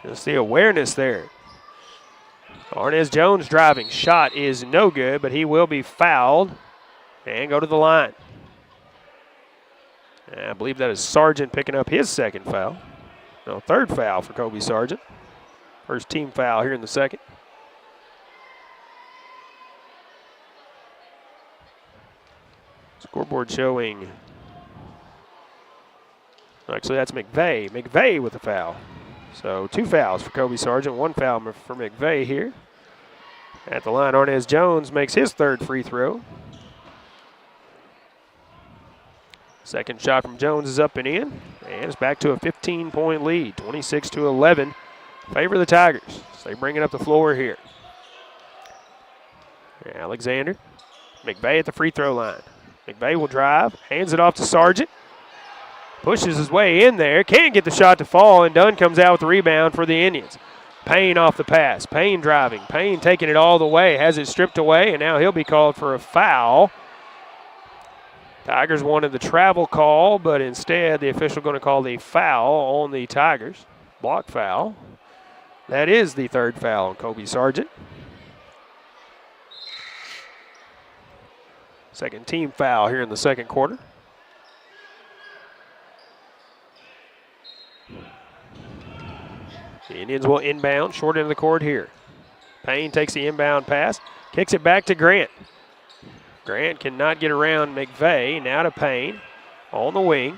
Speaker 3: You'll see awareness there. Arnez Jones driving. Shot is no good, but he will be fouled and go to the line. And I believe that is Sargent picking up his second foul. No, third foul for Kobe Sargent. First team foul here in the second. Scoreboard showing, actually that's McVeigh. McVeigh with a foul. So 2 fouls for Kobe Sargent, 1 foul for McVeigh here. At the line, Arnez Jones makes his 3rd free throw. Second shot from Jones is up and in. And it's back to a 15-point lead, 26-11. Favor the Tigers. So they bring it up the floor here. Alexander. McVeigh at the free throw line. McVeigh will drive, hands it off to Sargent. Pushes his way in there, can't get the shot to fall, and Dunn comes out with the rebound for the Indians. Payne off the pass, Payne driving, Payne taking it all the way, has it stripped away, and now he'll be called for a foul. Tigers wanted the travel call, but instead the official going to call the foul on the Tigers. Block foul. That is the 3rd foul on Kobe Sargent. Second team foul here in the second quarter. The Indians will inbound, short end of the court here. Payne takes the inbound pass, kicks it back to Grant. Grant cannot get around McVeigh, now to Payne on the wing.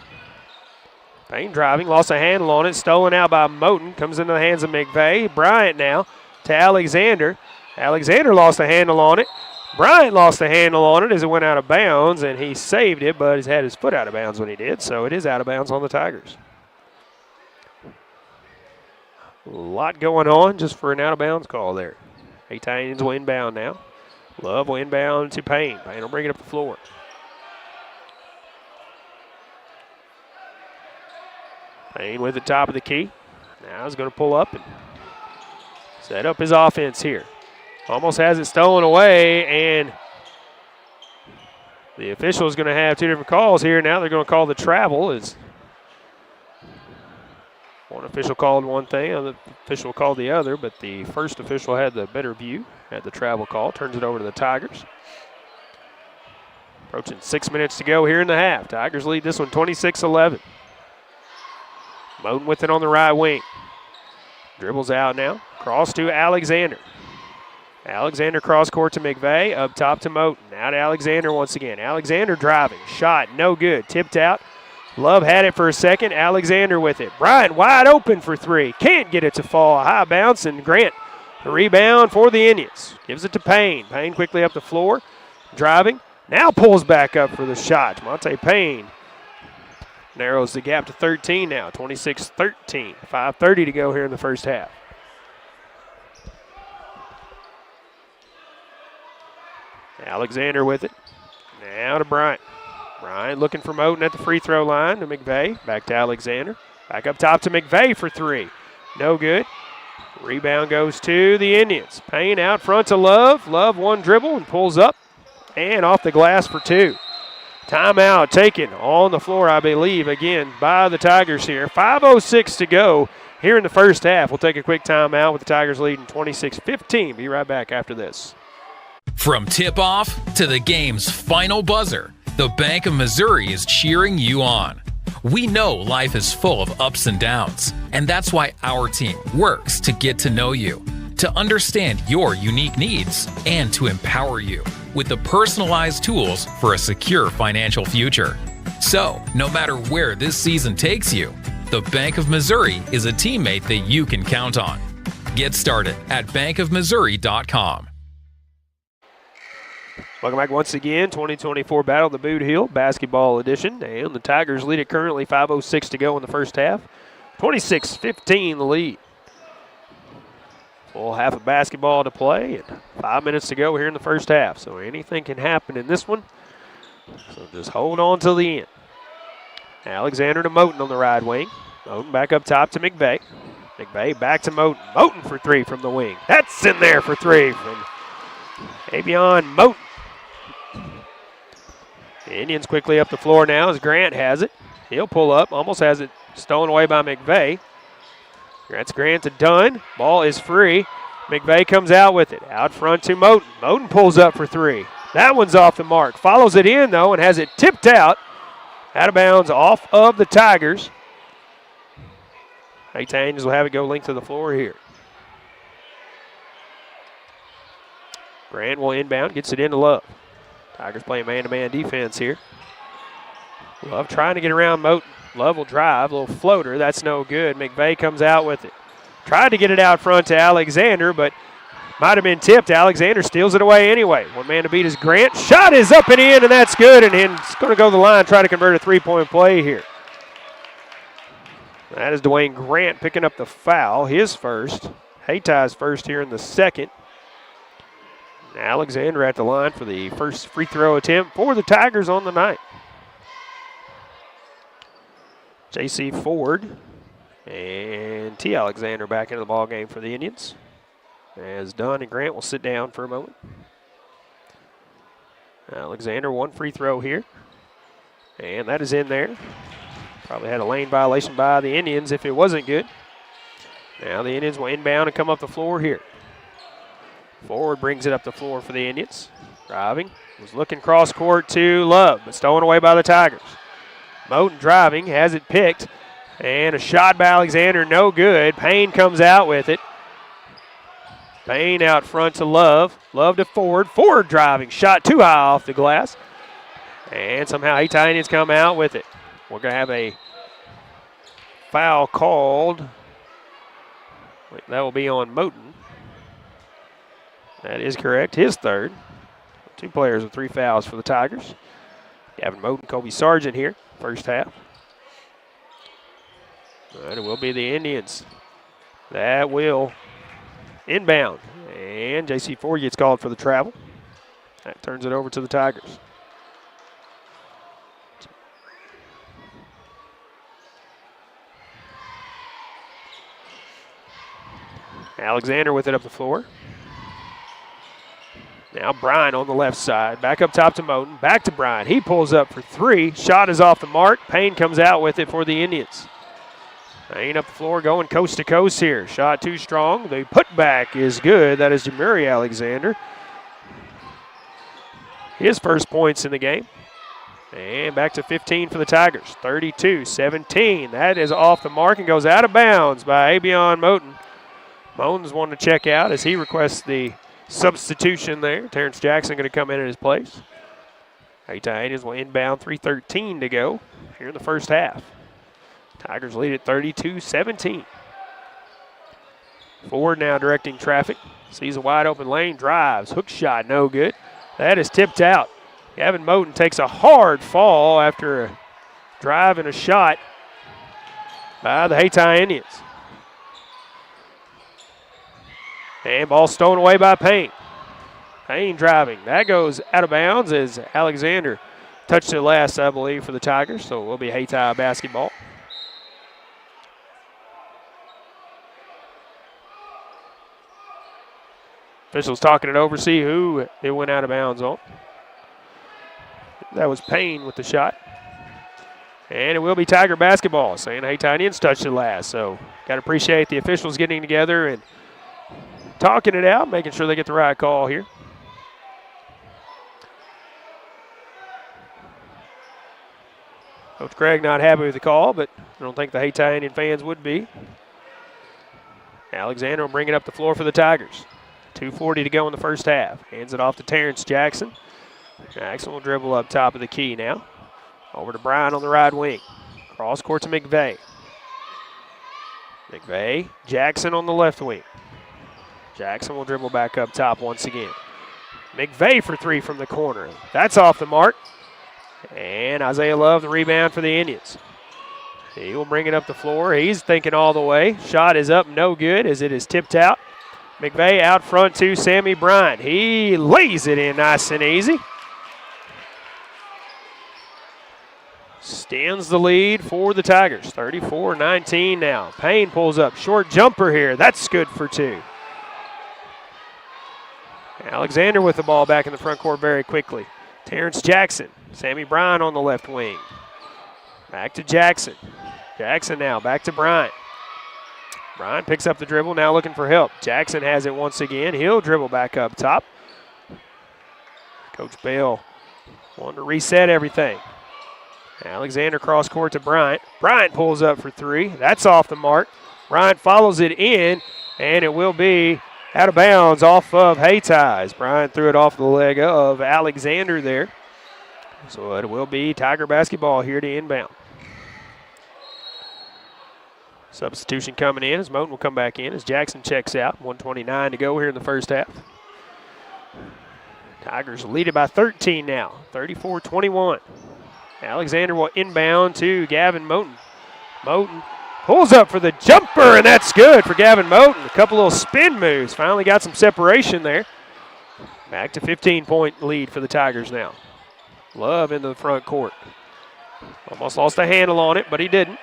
Speaker 3: Payne driving, lost a handle on it, stolen out by Moten, comes into the hands of McVeigh. Bryant now to Alexander. Alexander lost a handle on it. Bryant lost a handle on it as it went out of bounds, and he saved it, but he's had his foot out of bounds when he did, so it is out of bounds on the Tigers. A lot going on just for an out-of-bounds call there. Hayti Indians will inbound now. Love will inbound to Payne. Payne will bring it up the floor. Payne with the top of the key. Now he's going to pull up and set up his offense here. Almost has it stolen away, and the official is going to have 2 different calls here. Now they're going to call the travel. As one official called one thing, other official called the other, but the first official had the better view, had the travel call, turns it over to the Tigers. Approaching 6 minutes to go here in the half. Tigers lead this one 26-11. Moten with it on the right wing. Dribbles out now. Cross to Alexander. Alexander cross court to McVeigh. Up top to Moten. Now to Alexander once again. Alexander driving. Shot no good. Tipped out. Love had it for a second. Alexander with it. Bryant wide open for 3. Can't get it to fall. A high bounce, and Grant the rebound for the Indians. Gives it to Payne. Payne quickly up the floor. Driving. Now pulls back up for the shot. Monte Payne narrows the gap to 13 now. 26-13. 5:30 to go here in the first half. Alexander with it. Now to Bryant. Bryant looking for Moten at the free throw line to McVeigh. Back to Alexander. Back up top to McVeigh for 3. No good. Rebound goes to the Indians. Payne out front to Love. Love one dribble and pulls up. And off the glass for 2. Timeout taken on the floor, I believe, again by the Tigers here. 5:06 to go here in the first half. We'll take a quick timeout with the Tigers leading 26-15. Be right back after this.
Speaker 11: From tip-off to the game's final buzzer, the Bank of Missouri is cheering you on. We know life is full of ups and downs, and that's why our team works to get to know you, to understand your unique needs, and to empower you with the personalized tools for a secure financial future. So, no matter where this season takes you, the Bank of Missouri is a teammate that you can count on. Get started at bankofmissouri.com.
Speaker 3: Welcome back once again, 2024 Battle of the Bootheel Basketball Edition. And the Tigers lead it currently, 5:06 to go in the first half. 26-15 the lead. Full half of basketball to play and 5 minutes to go here in the first half. So anything can happen in this one. So just hold on till the end. Alexander to Moten on the right wing. Moten back up top to McVeigh. McVeigh back to Moten. Moten for three from the wing. That's in there for three from Avion Moten. The Indians quickly up the floor now as Grant has it. He'll pull up, almost has it stolen away by McVeigh. That's Grant to Dunn. Ball is free. McVeigh comes out with it. Out front to Moten. Moten pulls up for three. That one's off the mark. Follows it in, though, and has it tipped out. Out of bounds off of the Tigers. Hayti Indians will have it go length of the floor here. Grant will inbound, gets it into Love. Tigers playing man-to-man defense here. Love trying to get around Moten. Love will drive, a little floater. That's no good. McVeigh comes out with it. Tried to get it out front to Alexander, but might have been tipped. Alexander steals it away anyway. One man to beat is Grant. Shot is up and in, and that's good. And it's going to go to the line, try to convert a three-point play here. That is Dwayne Grant picking up the foul, his first. Hayti's first here in the second. Alexander at the line for the first free throw attempt for the Tigers on the night. J.C. Ford and T. Alexander back into the ball game for the Indians. As Dunn and Grant will sit down for a moment. Alexander, one free throw here. And that is in there. Probably had a lane violation by the Indians if it wasn't good. Now the Indians will inbound and come up the floor here. Forward brings it up the floor for the Indians. Driving, was looking cross court to Love, but stolen away by the Tigers. Moten driving, has it picked, and a shot by Alexander, no good. Payne comes out with it. Payne out front to Love. Love to Ford. Ford driving, shot too high off the glass. And somehow Hayti Indians come out with it. We're going to have a foul called. That will be on Moten. That is correct, his third. Two players with three fouls for the Tigers. Gavin Moten, Kobe Sargent here, first half. All right, it will be the Indians. That will inbound. And J.C. Ford gets called for the travel. That turns it over to the Tigers. Alexander with it up the floor. Now Bryan on the left side. Back up top to Moten. Back to Bryan. He pulls up for three. Shot is off the mark. Payne comes out with it for the Indians. Payne up the floor going coast to coast here. Shot too strong. The putback is good. That is Jamari Alexander. His first points in the game. And back to 15 for the Tigers. 32-17. That is off the mark and goes out of bounds by Avion Moten. Moten's wanting to check out as he requests the substitution there. Terrence Jackson going to come in his place. Hayti Indians will inbound, 3:13 to go here in the first half. Tigers lead at 32-17. Ford now directing traffic. Sees a wide open lane, drives, hook shot, no good. That is tipped out. Gavin Moten takes a hard fall after a drive and a shot by the Hayti Indians. And ball stolen away by Payne. Payne driving. That goes out of bounds as Alexander touched it last, I believe, for the Tigers. So it will be Hayti basketball. Officials talking it over, see who it went out of bounds on. That was Payne with the shot. And it will be Tiger basketball, saying Hayti Indians touched it last. So got to appreciate the officials getting together and talking it out, making sure they get the right call here. Coach Craig not happy with the call, but I don't think the Hayti Indian fans would be. Alexander will bring it up the floor for the Tigers. 2:40 to go in the first half. Hands it off to Terrence Jackson. Jackson will dribble up top of the key now. Over to Bryan on the right wing. Cross court to McVeigh. McVeigh, Jackson on the left wing. Jackson will dribble back up top once again. McVeigh for three from the corner. That's off the mark. And Isaiah Love, the rebound for the Indians. He will bring it up the floor. He's thinking all the way. Shot is up, no good as it is tipped out. McVeigh out front to Sammy Bryan. He lays it in nice and easy. extends the lead for the Tigers. 34-19 now. Payne pulls up. Short jumper here. That's good for 2. Alexander with the ball back in the front court very quickly. Terrence Jackson. Sammy Bryan on the left wing. Back to Jackson. Jackson now back to Bryant. Bryant picks up the dribble, now looking for help. Jackson has it once again. He'll dribble back up top. Coach Bell wanting to reset everything. Alexander cross court to Bryant. Bryant pulls up for 3. That's off the mark. Bryant follows it in, and it will be out of bounds off of Hayti. Bryant threw it off the leg of Alexander there. So it will be Tiger basketball here to inbound. Substitution coming in as Moten will come back in as Jackson checks out. 1:29 to go here in the first half. Tigers lead it by 13 now, 34-21. Alexander will inbound to Gavin Moten. Moten pulls up for the jumper, and that's good for Gavin Moten. A couple little spin moves. Finally got some separation there. Back to 15-point lead for the Tigers now. Love into the front court. Almost lost a handle on it, but he didn't.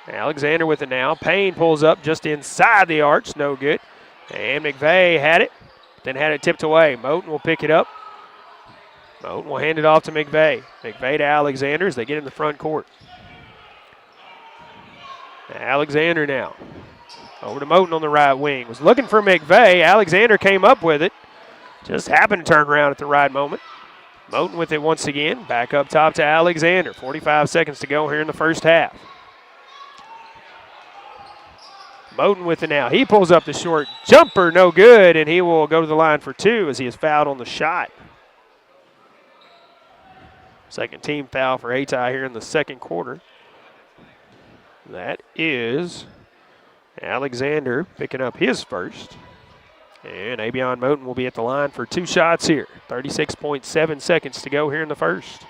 Speaker 3: Alexander with it now. Payne pulls up just inside the arch. No good. And McVeigh had it, then had it tipped away. Moten will pick it up. Moten will hand it off to McVeigh. McVeigh to Alexander as they get in the front court. Alexander now. Over to Moten on the right wing. Was looking for McVeigh. Alexander came up with it. Just happened to turn around at the right moment. Moten with it once again. Back up top to Alexander. 45 seconds to go here in the first half. Moten with it now. He pulls up the short jumper. No good, and he will go to the line for 2 as he is fouled on the shot. Second team foul for Hayti here in the second quarter. That is Alexander picking up his first. And Abion Moten will be at the line for 2 shots here. 36.7 seconds to go here in the first.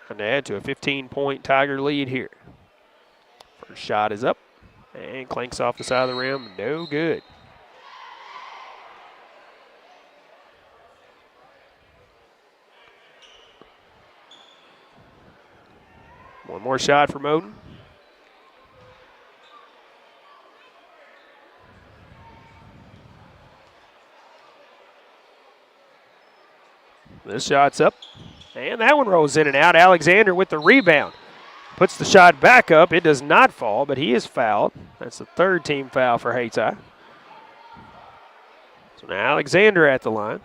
Speaker 3: Trying to add to a 15-point Tiger lead here. First shot is up and clanks off the side of the rim. No good. One more shot for Moten. This shot's up, and that one rolls in and out. Alexander with the rebound. Puts the shot back up. It does not fall, but he is fouled. That's the third team foul for Hayti. So now Alexander at the line.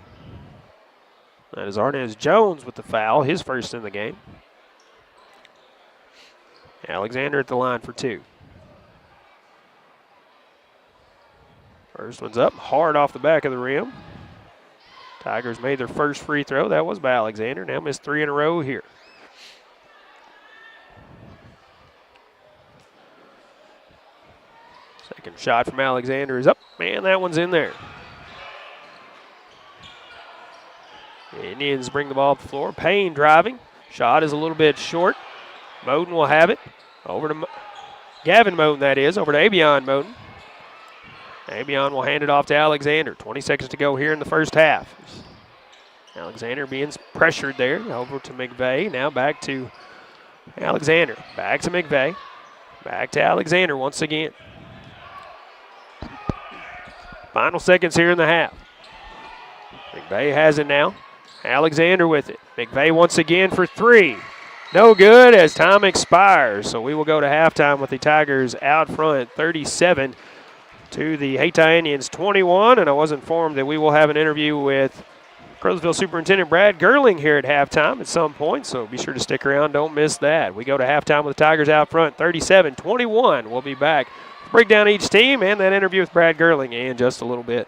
Speaker 3: That is Arnez Jones with the foul, his first in the game. Alexander at the line for 2. First one's up, hard off the back of the rim. Tigers made their first free throw. That was by Alexander. Now missed 3 in a row here. Second shot from Alexander is up. Man, that one's in there. The Indians bring the ball up the floor. Payne driving. Shot is a little bit short. Moten will have it. Over to Gavin Moten, that is. Over to Abion Moten. Abion will hand it off to Alexander. 20 seconds to go here in the first half. Alexander being pressured there. Over to McVeigh. Now back to Alexander. Back to McVeigh. Back to Alexander once again. Final seconds here in the half. McVeigh has it now. Alexander with it. McVeigh once again for 3. No good as time expires. So we will go to halftime with the Tigers out front 37 to the Hayti Indians 21. And I was informed that we will have an interview with Caruthersville Superintendent Brad Gerling here at halftime at some point. So be sure to stick around. Don't miss that. We go to halftime with the Tigers out front 37-21. We'll be back. Break down each team and that interview with Brad Gerling in just a little bit.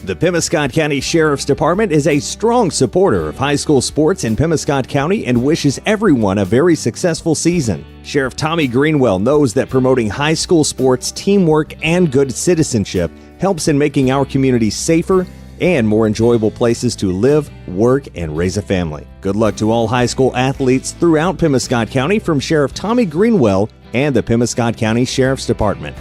Speaker 12: The Pemiscot County Sheriff's Department is a strong supporter of high school sports in Pemiscot County and wishes everyone a very successful season. Sheriff Tommy Greenwell knows that promoting high school sports, teamwork, and good citizenship helps in making our communities safer and more enjoyable places to live, work, and raise a family. Good luck to all high school athletes throughout Pemiscot County from Sheriff Tommy Greenwell and the Pemiscot County Sheriff's Department.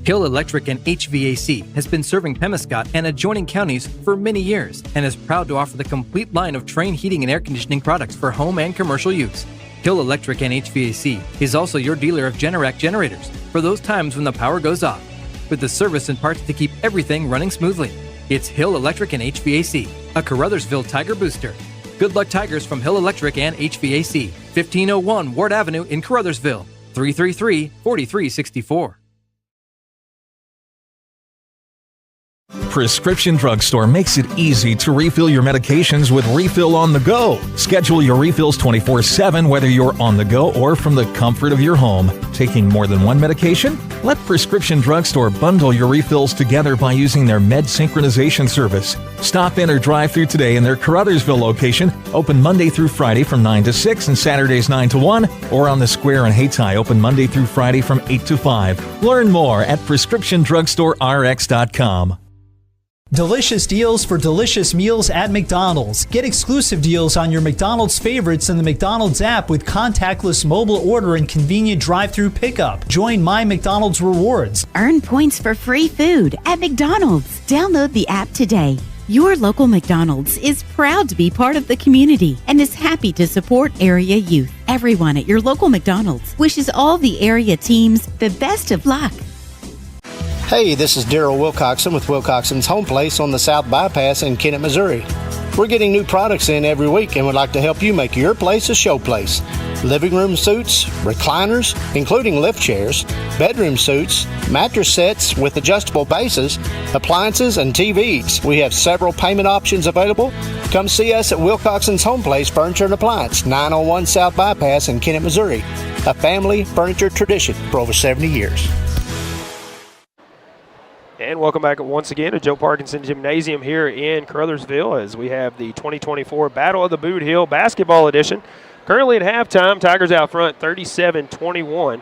Speaker 8: Hill Electric and HVAC has been serving Pemiscot and adjoining counties for many years and is proud to offer the complete line of Trane heating and air conditioning products for home and commercial use. Hill Electric and HVAC is also your dealer of Generac generators for those times when the power goes off, with the service and parts to keep everything running smoothly. It's Hill Electric and HVAC, a Caruthersville Tiger booster. Good luck, Tigers, from Hill Electric and HVAC, 1501 Ward Avenue in Caruthersville, 333-4364.
Speaker 13: Prescription Drugstore makes it easy to refill your medications with Refill on the Go. Schedule your refills 24/7 whether you're on the go or from the comfort of your home. Taking more than one medication? Let Prescription Drugstore bundle your refills together by using their med synchronization service. Stop in or drive through today in their Caruthersville location, open Monday through Friday from 9 to 6 and Saturdays 9 to 1, or on the Square in Hayti, open Monday through Friday from 8 to 5. Learn more at PrescriptionDrugstoreRx.com.
Speaker 14: Delicious deals for delicious meals at McDonald's. Get exclusive deals on your McDonald's favorites in the McDonald's app with contactless mobile order and convenient drive-through pickup. Join My McDonald's Rewards.
Speaker 5: Earn points for free food at McDonald's. Download the app today. Your local McDonald's is proud to be part of the community and is happy to support area youth. Everyone at your local McDonald's wishes all the area teams the best of luck.
Speaker 15: Hey, this is Daryl Wilcoxon with Wilcoxon's Home Place on the South Bypass in Kennett, Missouri. We're getting new products in every week and would like to help you make your place a showplace. Living room suites, recliners, including lift chairs, bedroom suites, mattress sets with adjustable bases, appliances, and TVs. We have several payment options available. Come see us at Wilcoxon's Home Place Furniture and Appliance, 901 South Bypass in Kennett, Missouri. A family furniture tradition for over 70 years.
Speaker 3: And welcome back once again to Joe Parkinson Gymnasium here in Caruthersville as we have the 2024 Battle of the Bootheel Basketball Edition. Currently at halftime, Tigers out front 37-21.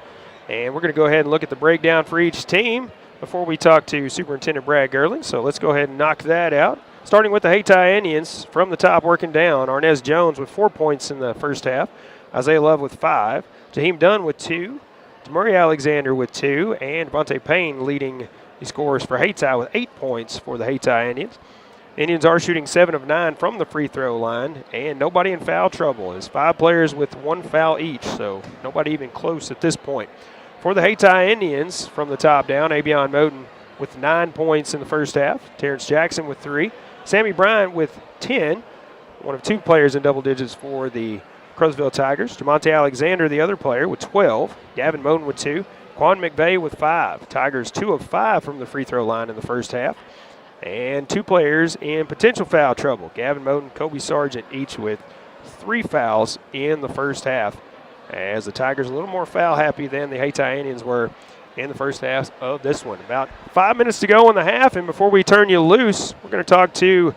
Speaker 3: And we're going to go ahead and look at the breakdown for each team before we talk to Superintendent Brad Gerling. So let's go ahead and knock that out. Starting with the Hayti Indians, from the top working down, Arnez Jones with 4 points in the first half, Isaiah Love with 5, Jaheim Dunn with 2, Demurray Alexander with 2, and Devontae Payne leading the scores for Hayti with 8 points for the Hayti Indians. Indians are shooting 7 of 9 from the free throw line, and nobody in foul trouble. It's 5 players with 1 foul each, so nobody even close at this point. For the Hayti Indians, from the top down, Avion Moten with 9 points in the first half, Terrence Jackson with 3, Sammy Bryant with 10, one of 2 players in double digits for the Caruthersville Tigers. Jamonte Alexander, the other player, with 12, Gavin Moten with 2, Quan McVeigh with 5. Tigers 2 of 5 from the free throw line in the first half. And 2 players in potential foul trouble. Gavin Moten, Kobe Sargent, each with 3 fouls in the first half. As the Tigers a little more foul happy than the Hayti Indians were in the first half of this one. About 5 minutes to go in the half, and before we turn you loose, we're going to talk to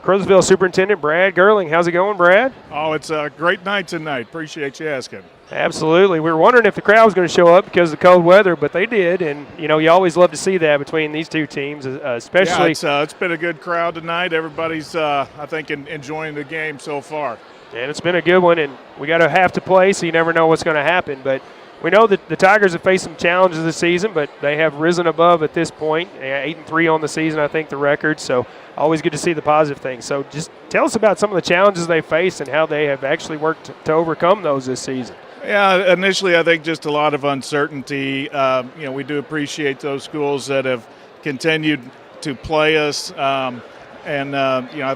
Speaker 3: Caruthersville Superintendent Brad Gerling. How's it going, Brad?
Speaker 19: Oh, it's a great night tonight. Appreciate you asking.
Speaker 3: Absolutely. We were wondering if the crowd was going to show up because of the cold weather, but they did. And, you know, you always love to see that between these two teams, especially.
Speaker 19: Yeah, it's been a good crowd tonight. Everybody's, I think, enjoying the game so far.
Speaker 3: And it's been a good one, and we got to have to play, so you never know what's going to happen. But we know that the Tigers have faced some challenges this season, but they have risen above at this point. 8-3 on the season, I think, the record. So always good to see the positive things. So just tell us about some of the challenges they faced and how they have actually worked to overcome those this season.
Speaker 19: Yeah, initially I think just a lot of uncertainty. We do appreciate those schools that have continued to play us, I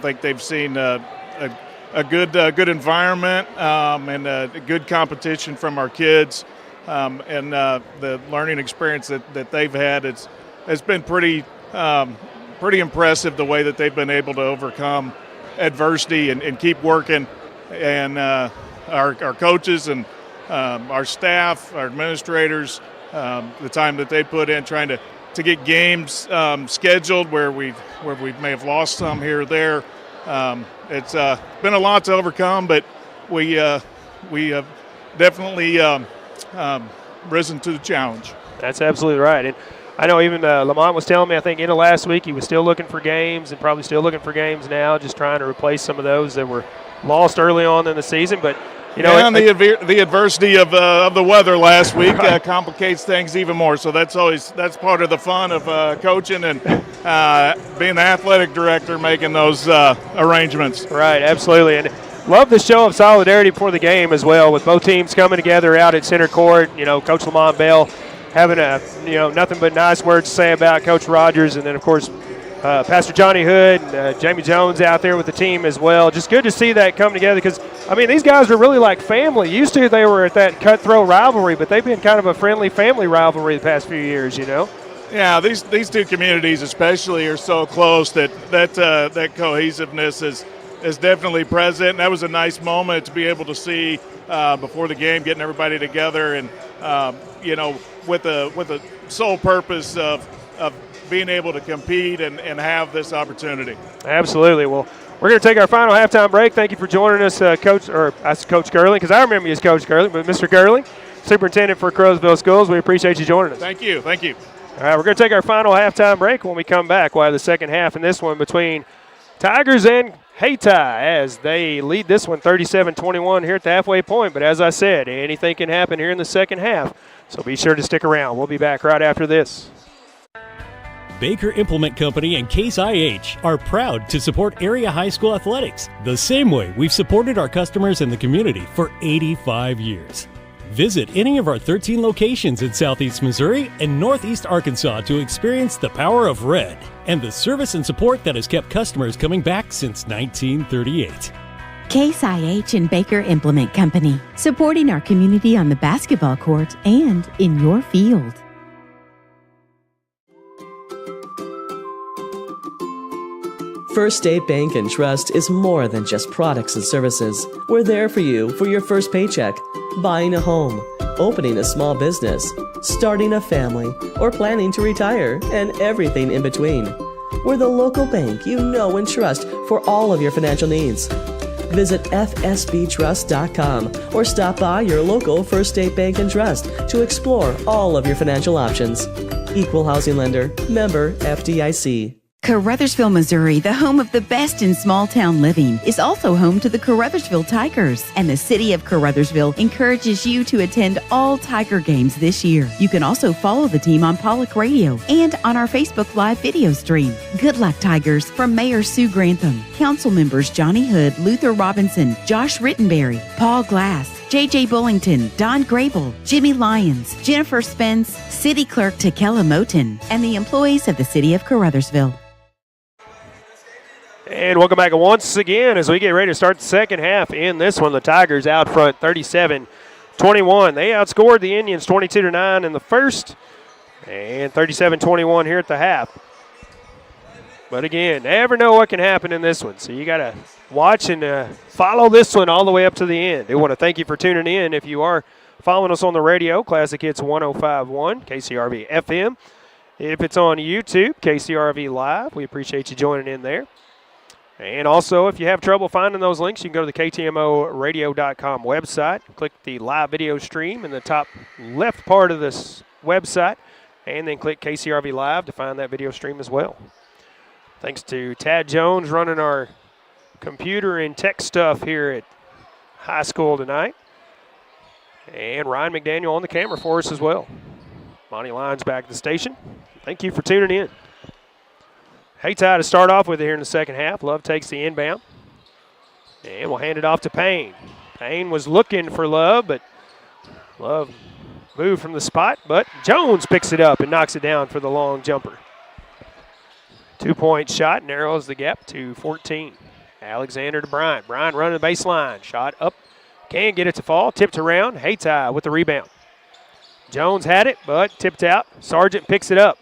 Speaker 19: think they've seen a good environment and good competition from our kids, and the learning experience that they've had. It's been pretty impressive the way that they've been able to overcome adversity and keep working, and our coaches and our staff, our administrators, the time that they put in trying to get games scheduled where we may have lost some here or there. It's been a lot to overcome, but we have definitely risen to the challenge.
Speaker 3: That's absolutely right. And I know even Lamont was telling me, I think, into last week, he was still looking for games and probably still looking for games now, just trying to replace some of those that were lost early on in the season. But
Speaker 19: and the adversity of the weather last week complicates things even more. So that's part of the fun of coaching and being the athletic director, making those arrangements.
Speaker 3: Right, absolutely. And love the show of solidarity before the game as well, with both teams coming together out at center court. Coach Lamont Bell having nothing but nice words to say about Coach Rogers, and then of course Pastor Johnny Hood and Jamie Jones out there with the team as well. Just good to see that come together, because these guys are really like family. Used to they were at that cutthroat rivalry, but they've been kind of a friendly family rivalry the past few years.
Speaker 19: Yeah, these two communities especially are so close that cohesiveness is definitely present. And that was a nice moment to be able to see before the game, getting everybody together and with the sole purpose of being able to compete and have this opportunity.
Speaker 3: Absolutely. Well, we're going to take our final halftime break. Thank you for joining us, Coach Gurley, because I remember you as Coach Gurley, but Mr. Gurley, Superintendent for Caruthersville Schools, we appreciate you joining us.
Speaker 19: Thank you.
Speaker 3: All right, we're going to take our final halftime break. When we come back, we'll have the second half in this one between Tigers and Hayti, as they lead this one 37-21 here at the halfway point. But as I said, anything can happen here in the second half, so be sure to stick around. We'll be back right after this.
Speaker 16: Baker Implement Company and Case IH are proud to support area high school athletics the same way we've supported our customers in the community for 85 years. Visit any of our 13 locations in Southeast Missouri and Northeast Arkansas to experience the power of red and the service and support that has kept customers coming back since 1938.
Speaker 5: Case IH and Baker Implement Company, supporting our community on the basketball court and in your field.
Speaker 4: First State Bank and Trust is more than just products and services. We're there for you for your first paycheck, buying a home, opening a small business, starting a family, or planning to retire, and everything in between. We're the local bank you know and trust for all of your financial needs. Visit fsbtrust.com or stop by your local First State Bank and Trust to explore all of your financial options. Equal housing lender, member FDIC.
Speaker 5: Caruthersville, Missouri, the home of the best in small town living, is also home to the Caruthersville Tigers, and the city of Caruthersville encourages you to attend all Tiger games this year. You can also follow the team on Pollock Radio and on our Facebook Live video stream. Good luck, Tigers, from Mayor Sue Grantham, council members Johnny Hood, Luther Robinson, Josh Rittenberry, Paul Glass, J.J. Bullington, Don Grable, Jimmy Lyons, Jennifer Spence, City Clerk Takela Moten, and the employees of the city of Caruthersville.
Speaker 3: And welcome back once again as we get ready to start the second half in this one. The Tigers out front 37-21. They outscored the Indians 22-9 in the first and 37-21 here at the half. But again, never know what can happen in this one. So you got to watch and follow this one all the way up to the end. I want to thank you for tuning in. If you are following us on the radio, Classic Hits 105.1, KCRV FM. If it's on YouTube, KCRV Live, we appreciate you joining in there. And also, if you have trouble finding those links, you can go to the KTMOradio.com website, click the live video stream in the top left part of this website, and then click KCRV Live to find that video stream as well. Thanks to Tad Jones running our computer and tech stuff here at high school tonight. And Ryan McDaniel on the camera for us as well. Monty Lyons back at the station. Thank you for tuning in. Hayti to start off with it here in the second half. Love takes the inbound. And we'll hand it off to Payne. Payne was looking for Love, but Love moved from the spot. But Jones picks it up and knocks it down for the long jumper. 2-point shot, narrows the gap to 14. Alexander to Bryant. Bryant running the baseline. Shot up. Can't get it to fall. Tipped around. Hayti with the rebound. Jones had it, but tipped out. Sargent picks it up.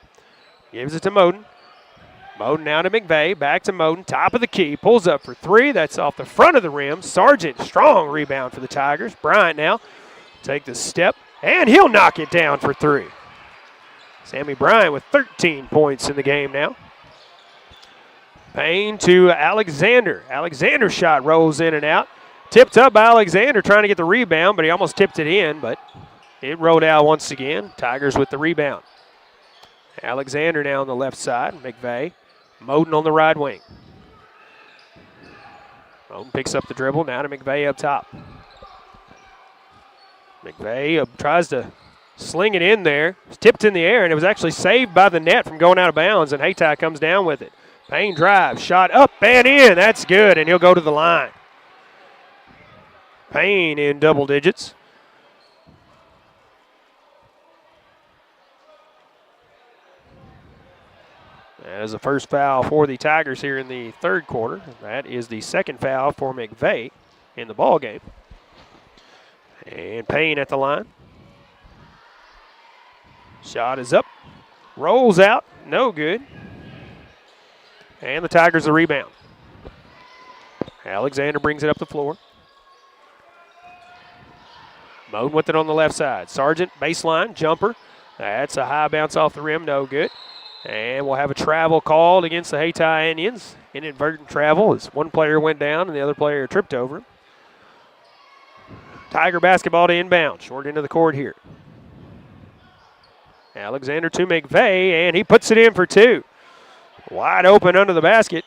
Speaker 3: Gives it to Moden. Moden now to McVeigh, back to Moden, top of the key, pulls up for three. That's off the front of the rim. Sargent, strong rebound for the Tigers. Bryant now take the step, and he'll knock it down for three. Sammy Bryant with 13 points in the game now. Payne to Alexander. Alexander's shot rolls in and out. Tipped up by Alexander, trying to get the rebound, but he almost tipped it in, but it rolled out once again. Tigers with the rebound. Alexander now on the left side. McVeigh. Moden on the right wing. Moden picks up the dribble. Now to McVeigh up top. McVeigh tries to sling it in there. It's tipped in the air, and it was actually saved by the net from going out of bounds, and Hayti comes down with it. Payne drives, shot up and in. That's good, and he'll go to the line. Payne in double digits. That is the first foul for the Tigers here in the third quarter. That is the second foul for McVeigh in the ball game. And Payne at the line. Shot is up. Rolls out. No good. And the Tigers the rebound. Alexander brings it up the floor. Moden with it on the left side. Sargent, baseline, jumper. That's a high bounce off the rim. No good. And we'll have a travel called against the Hayti Indians. Inadvertent travel as one player went down and the other player tripped over him. Tiger basketball to inbound. Short end of the court here. Alexander to McVeigh, and he puts it in for two. Wide open under the basket.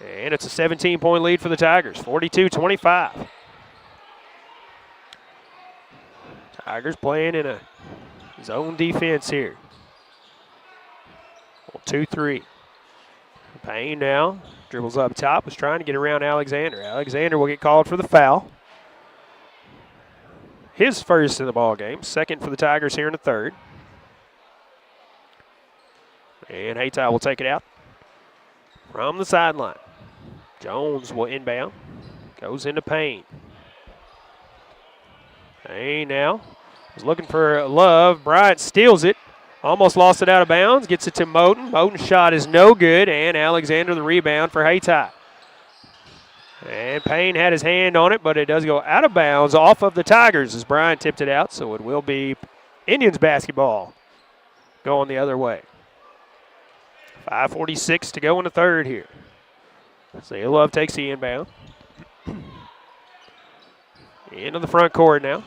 Speaker 3: And it's a 17-point lead for the Tigers, 42-25. Tigers playing in a zone defense here. 2-3. Payne now dribbles up top, was trying to get around Alexander. Alexander will get called for the foul. His first in the ball game, second for the Tigers here in the third. And Hayti will take it out from the sideline. Jones will inbound, goes into Payne. Payne now is looking for Love. Bryant steals it. Almost lost it out of bounds. Gets it to Moden. Moden's shot is no good. And Alexander the rebound for Hayti. And Payne had his hand on it, but it does go out of bounds off of the Tigers as Bryant tipped it out. So it will be Indians basketball going the other way. 5:46 to go in the third here. Zay Love takes the inbound. Into the front court now.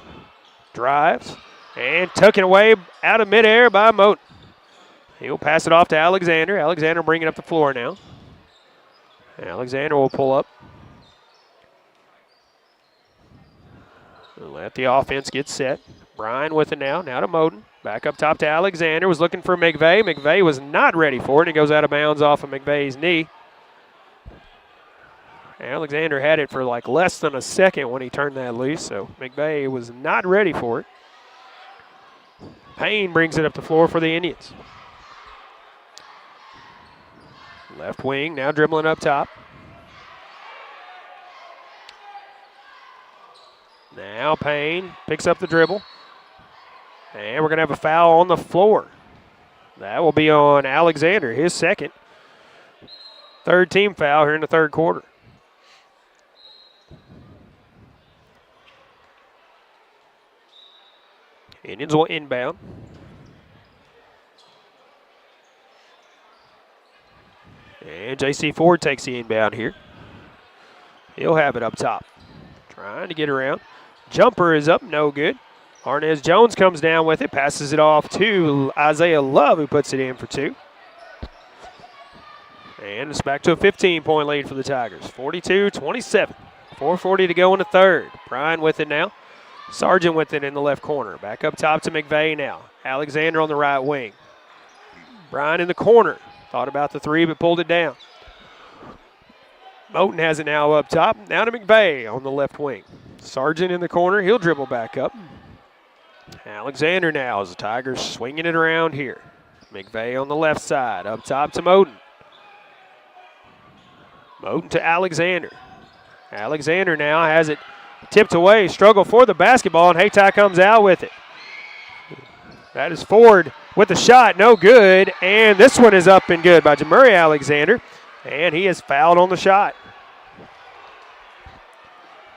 Speaker 3: Drives. And tucking away out of midair by Moten. He'll pass it off to Alexander. Alexander bringing up the floor now. Alexander will pull up. Let the offense get set. Bryan with it now. Now to Moten. Back up top to Alexander. Was looking for McVeigh. McVeigh was not ready for it. He goes out of bounds off of McVeigh's knee. Alexander had it for like less than a second when he turned that loose, so McVeigh was not ready for it. Payne brings it up the floor for the Indians. Left wing now dribbling up top. Now Payne picks up the dribble. And we're going to have a foul on the floor. That will be on Alexander, his second. Third team foul here in the third quarter. Indians will inbound. And J.C. Ford takes the inbound here. He'll have it up top. Trying to get around. Jumper is up, no good. Arnez Jones comes down with it, passes it off to Isaiah Love, who puts it in for two. And it's back to a 15-point lead for the Tigers, 42-27. 4:40 to go in the third. Bryan with it now. Sargent with it in the left corner. Back up top to McVeigh now. Alexander on the right wing. Bryan in the corner. Thought about the three, but pulled it down. Moten has it now up top. Now to McVeigh on the left wing. Sargent in the corner. He'll dribble back up. Alexander now as the Tigers swinging it around here. McVeigh on the left side. Up top to Moten. Moten to Alexander. Alexander now has it tipped away. Struggle for the basketball, and Hayti comes out with it. That is Ford with the shot. No good. And this one is up and good by Jamuri Alexander. And he is fouled on the shot.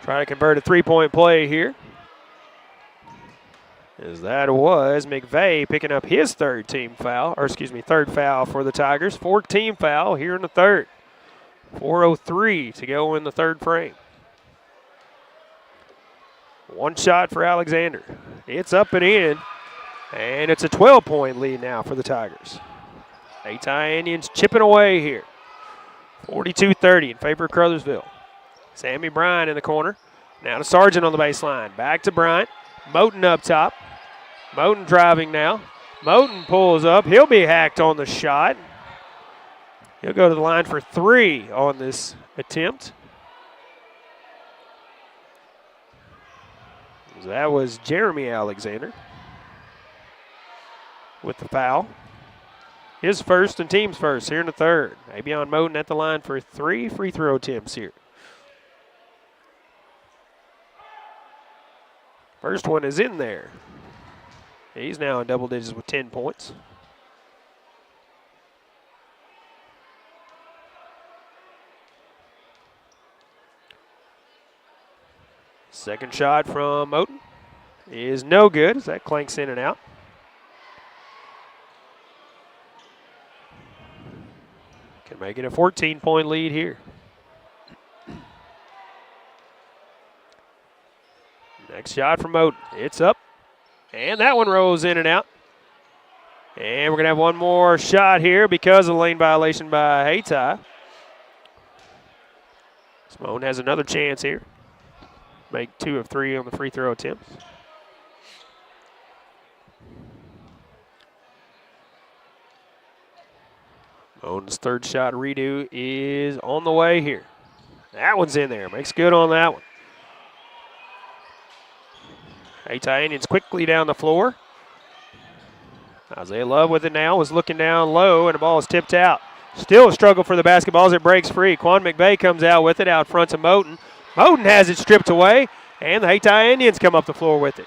Speaker 3: Trying to convert a three-point play here. As that was McVeigh picking up his third foul for the Tigers. Fourth team foul here in the third. 4:03 to go in the third frame. One shot for Alexander. It's up and in. And it's a 12-point lead now for the Tigers. Hayti Indians chipping away here. 42-30 in favor of Caruthersville. Sammy Bryan in the corner. Now to Sargent on the baseline. Back to Bryant. Moten up top. Moten driving now. Moten pulls up. He'll be hacked on the shot. He'll go to the line for 3 on this attempt. That was Jeremy Alexander with the foul. His first and team's first here in the third. Avion Moten at the line for 3 free throw attempts here. First one is in there. He's now in double digits with 10 points. Second shot from Moten is no good as that clanks in and out. Can make it a 14-point lead here. Next shot from Moten. It's up. And that one rolls in and out. And we're going to have one more shot here because of the lane violation by Hayti. Moten has another chance here. Make 2 of 3 on the free throw attempts. Moten's third shot redo is on the way here. That one's in there. Makes good on that one. Hayti Indians quickly down the floor. Isaiah Love with it now, is looking down low, and the ball is tipped out. Still a struggle for the basketball as it breaks free. Quan McVeigh comes out with it out front to Moten. Moten has it stripped away, and the Hayti Indians come up the floor with it.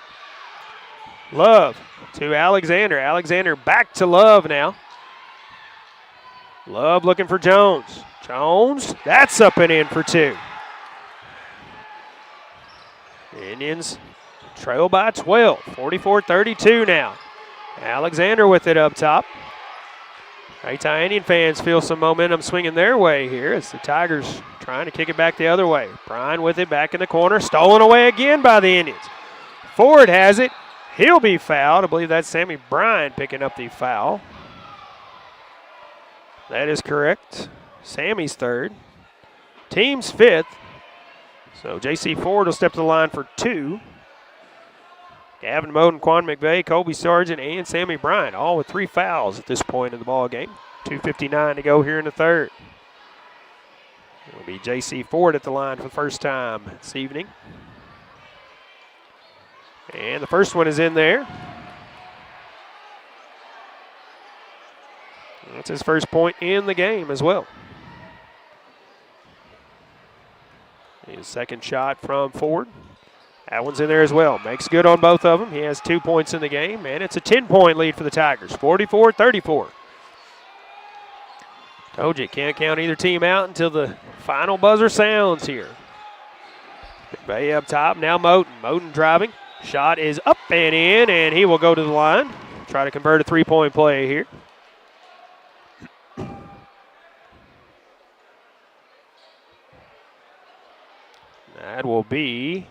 Speaker 3: Love to Alexander. Alexander back to Love now. Love looking for Jones. Jones, that's up and in for 2. Indians trail by 12, 44-32 now. Alexander with it up top. Hayti Indian fans feel some momentum swinging their way here as the Tigers trying to kick it back the other way. Bryan with it back in the corner, stolen away again by the Indians. Ford has it. He'll be fouled. I believe that's Sammy Bryan picking up the foul. That is correct. Sammy's third. Team's 5th. So J.C. Ford will step to the line for 2. Gavin Moten, Quan McVeigh, Kobe Sargent, and Sammy Bryan, all with 3 fouls at this point in the ball game. 2:59 to go here in the third. It'll be J.C. Ford at the line for the first time this evening. And the first one is in there. That's his first point in the game as well. His second shot from Ford. That one's in there as well. Makes good on both of them. He has 2 points in the game, and it's a 10-point lead for the Tigers, 44-34. Told you, can't count either team out until the final buzzer sounds here. McVeigh up top, now Moten. Moten driving. Shot is up and in, and he will go to the line. Try to convert a 3-point play here. That will be,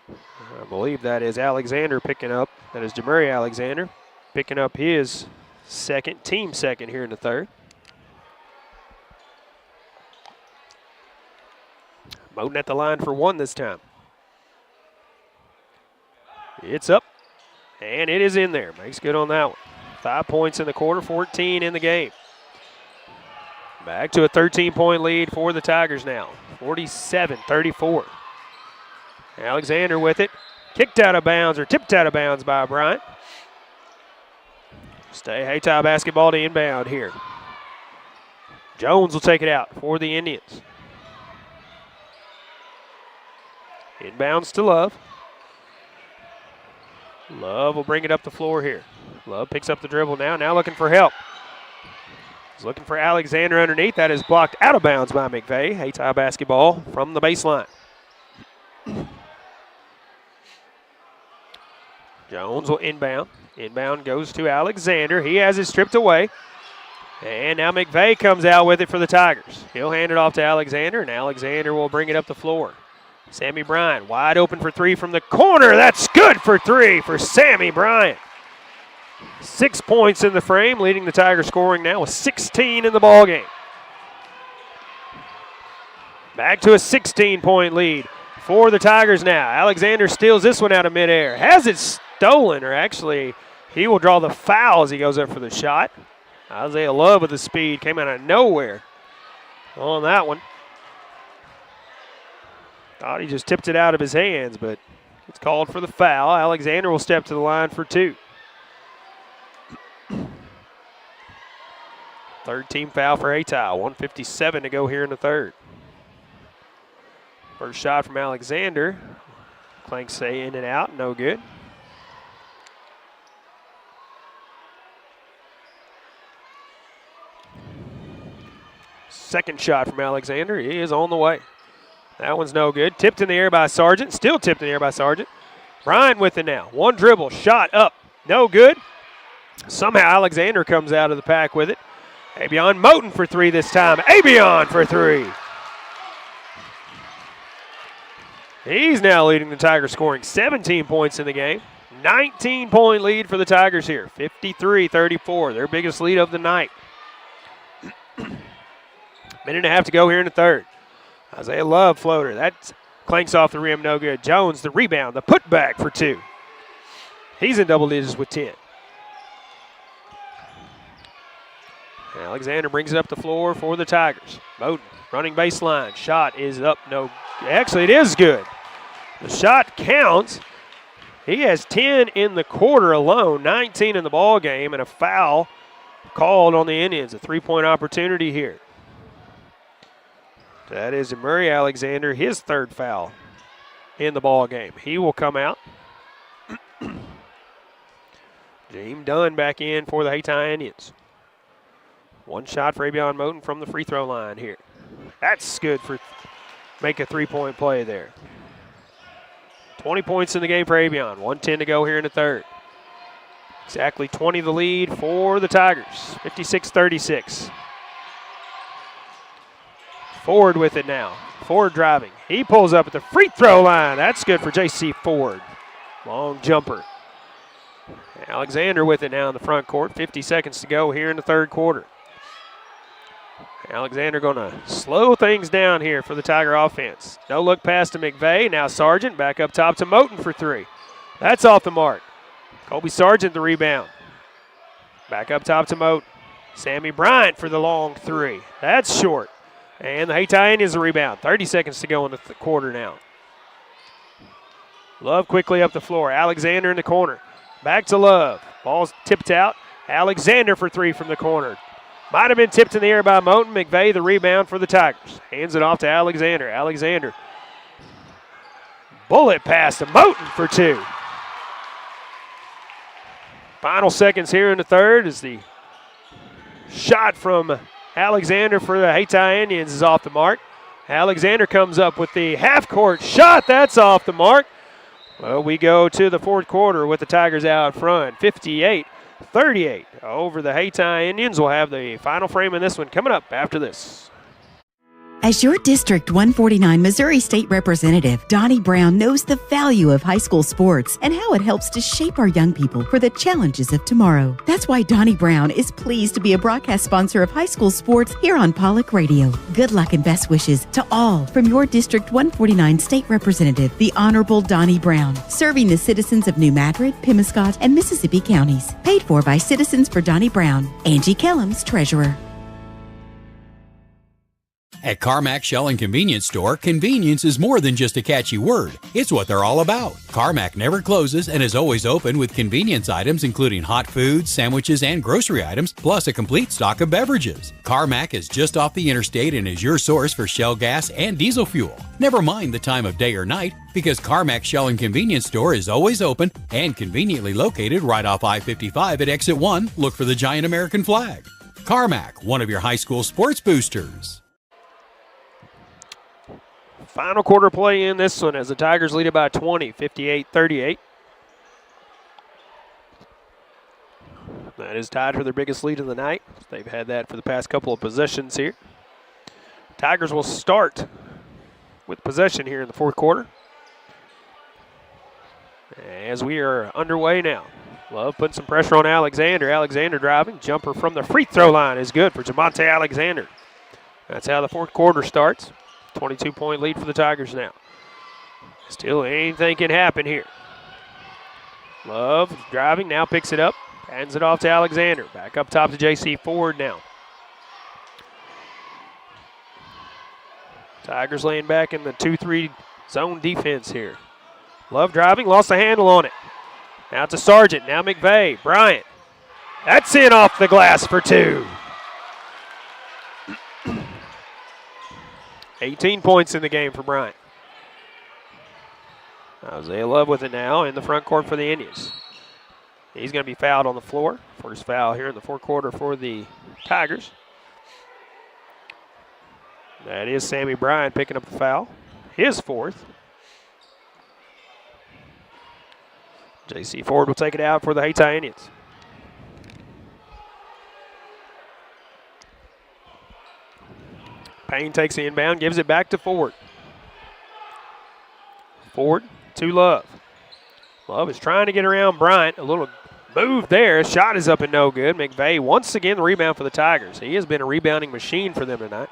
Speaker 3: I believe that is Alexander picking up. That is Jamari Alexander picking up his second, team second here in the third. Moten at the line for 1 this time. It's up, and it is in there. Makes good on that one. 5 points in the quarter, 14 in the game. Back to a 13-point lead for the Tigers now, 47-34. Alexander with it. Kicked out of bounds, or tipped out of bounds by Bryant. Stay Hayti basketball to inbound here. Jones will take it out for the Indians. Inbounds to Love. Love will bring it up the floor here. Love picks up the dribble now looking for help. He's looking for Alexander underneath. That is blocked out of bounds by McVeigh. Hayti basketball from the baseline. Jones will inbound. Inbound goes to Alexander. He has it stripped away. And now McVeigh comes out with it for the Tigers. He'll hand it off to Alexander, and Alexander will bring it up the floor. Sammy Bryan wide open for 3 from the corner. That's good for 3 for Sammy Bryan. 6 points in the frame, leading the Tigers scoring now with 16 in the ballgame. Back to a 16-point lead, for the Tigers now. Alexander steals this one out of midair. Has it stolen, or actually he will draw the foul as he goes up for the shot. Isaiah Love with the speed came out of nowhere on that one. Thought he just tipped it out of his hands, but it's called for the foul. Alexander will step to the line for 2. Third team foul for Hayti. 1:57 to go here in the third. First shot from Alexander. Clank say in and out, no good. Second shot from Alexander. He is on the way. That one's no good. Tipped in the air by Sargent. Still tipped in the air by Sargent. Bryant with it now. One dribble. Shot up. No good. Somehow Alexander comes out of the pack with it. Abion Moten for 3 this time. Abion for 3. He's now leading the Tigers, scoring 17 points in the game. 19-point lead for the Tigers here. 53-34, their biggest lead of the night. Minute and a half to go here in the third. Isaiah Love floater. That clanks off the rim, no good. Jones, the rebound, the putback for 2. He's in double digits with 10. Alexander brings it up the floor for the Tigers. Moten running baseline. Shot is up. No, actually it is good. The shot counts. He has 10 in the quarter alone, 19 in the ball game, and a foul called on the Indians. A 3-point opportunity here. That is Murray Alexander, his third foul in the ball game. He will come out. James Dunn back in for the Hayti Indians. One shot for Abion Moten from the free throw line here. That's good for make a 3-point play there. 20 points in the game for Abion. 1:10 to go here in the third. Exactly 20 the lead for the Tigers. 56-36. Ford with it now. Ford driving. He pulls up at the free throw line. That's good for J.C. Ford. Long jumper. Alexander with it now in the front court. 50 seconds to go here in the third quarter. Alexander going to slow things down here for the Tiger offense. No look pass to McVeigh. Now Sargent back up top to Moten for 3. That's off the mark. Colby Sargent the rebound. Back up top to Moten. Sammy Bryant for the long 3. That's short. And the Hayti Indians the rebound. 30 seconds to go in the quarter now. Love quickly up the floor. Alexander in the corner. Back to Love. Ball's tipped out. Alexander for 3 from the corner. Might have been tipped in the air by Moten. McVeigh the rebound for the Tigers. Hands it off to Alexander. Alexander. Bullet pass to Moten for 2. Final seconds here in the third as the shot from Alexander for the Hayti Indians is off the mark. Alexander comes up with the half-court shot. That's off the mark. Well, we go to the fourth quarter with the Tigers out front. 58-38 over the Hayti Indians. We'll have the final frame in this one coming up after this.
Speaker 5: As your District 149 Missouri State Representative, Donnie Brown knows the value of high school sports and how it helps to shape our young people for the challenges of tomorrow. That's why Donnie Brown is pleased to be a broadcast sponsor of high school sports here on Pollock Radio. Good luck and best wishes to all from your District 149 State Representative, the Honorable Donnie Brown, serving the citizens of New Madrid, Pemiscot, and Mississippi counties. Paid for by Citizens for Donnie Brown. Angie Kellums, Treasurer.
Speaker 6: At Carmack Shell and Convenience Store, convenience is more than just a catchy word. It's what they're all about. Carmack never closes and is always open with convenience items including hot foods, sandwiches, and grocery items, plus a complete stock of beverages. Carmack is just off the interstate and is your source for Shell gas and diesel fuel. Never mind the time of day or night, because Carmack Shell and Convenience Store is always open and conveniently located right off I-55 at Exit 1. Look for the giant American flag. Carmack, one of your high school sports boosters.
Speaker 3: Final quarter play in this one as the Tigers lead it by 20, 58-38. That is tied for their biggest lead of the night. They've had that for the past couple of possessions here. Tigers will start with possession here in the fourth quarter. As we are underway now. Love putting some pressure on Alexander. Alexander driving. Jumper from the free throw line is good for Jamonte Alexander. That's how the fourth quarter starts. 22-point lead for the Tigers now. Still anything can happen here. Love driving, now picks it up. Hands it off to Alexander. Back up top to J.C. Ford now. Tigers laying back in the 2-3 zone defense here. Love driving, lost the handle on it. Now to Sargent, now McVeigh. Bryant. That's in off the glass for 2. 18 points in the game for Bryant. Isaiah Love with it now in the front court for the Indians. He's going to be fouled on the floor. First foul here in the fourth quarter for the Tigers. That is Sammy Bryant picking up the foul. His fourth. J.C. Ford will take it out for the Hayti Indians. Payne takes the inbound, gives it back to Ford. Ford to Love. Love is trying to get around Bryant. A little move there. Shot is up and no good. McVeigh once again the rebound for the Tigers. He has been a rebounding machine for them tonight.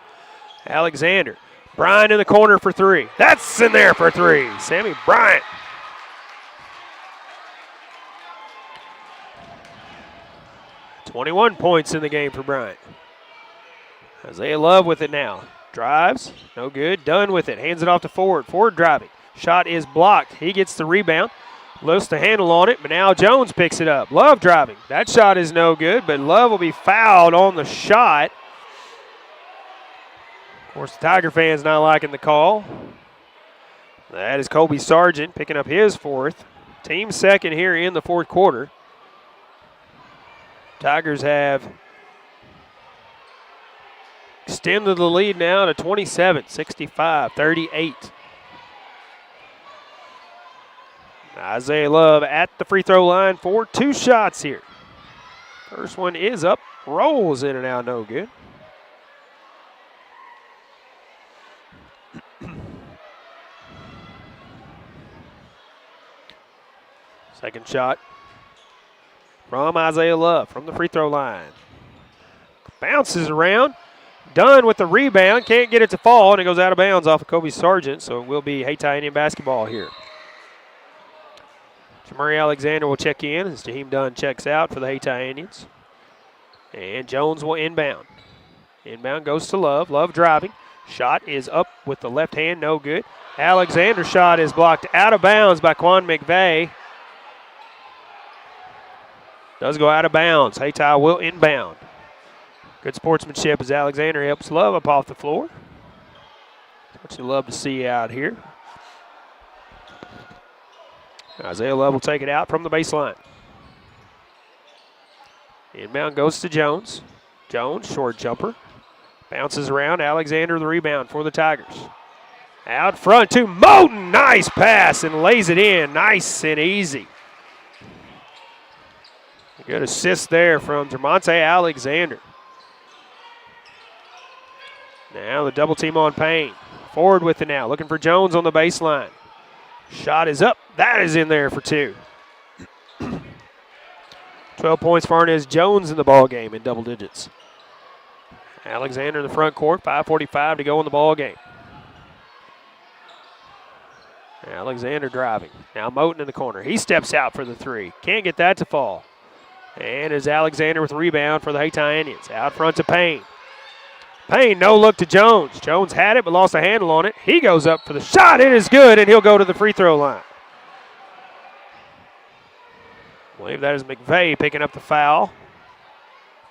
Speaker 3: Alexander. Bryant in the corner for 3. That's in there for 3. Sammy Bryant. .21 points in the game for Bryant. Isaiah Love with it now. Drives. No good. Done with it. Hands it off to Ford. Ford driving. Shot is blocked. He gets the rebound. Lost the handle on it, but now Jones picks it up. Love driving. That shot is no good, but Love will be fouled on the shot. Of course, the Tiger fans not liking the call. That is Kobe Sargent picking up his fourth. Team second here in the fourth quarter. Tigers have extended the lead now to 27, 65-38. Isaiah Love at the free throw line for 2 shots here. First one is up, rolls in and out, no good. Second shot from Isaiah Love from the free throw line. Bounces around, done with the rebound, can't get it to fall, and it goes out of bounds off of Kobe Sargent, so it will be Hayti Indian basketball here. Jamari Alexander will check in as Jaheim Dunn checks out for the Hayti Indians. And Jones will inbound. Inbound goes to Love. Love driving. Shot is up with the left hand, no good. Alexander's shot is blocked out of bounds by Quan McVeigh. Does go out of bounds. Hayti will inbound. Good sportsmanship as Alexander helps Love up off the floor. That's what you love to see out here. Isaiah Love will take it out from the baseline. Inbound goes to Jones. Jones, short jumper. Bounces around. Alexander the rebound for the Tigers. Out front to Moten. Nice pass and lays it in. Nice and easy. Good assist there from Tremonte Alexander. Now the double team on Payne. Forward with it now. Looking for Jones on the baseline. Shot is up. That is in there for 2. 12 points for Arnez Jones in the ball game in double digits. Alexander in the front court. 5:45 to go in the ball game. Alexander driving. Now Moten in the corner. He steps out for the 3. Can't get that to fall. And is Alexander with the rebound for the Hayti Indians. Out front to Payne. Payne, no look to Jones. Jones had it but lost a handle on it. He goes up for the shot. It is good, and he'll go to the free throw line. I believe that is McVeigh picking up the foul.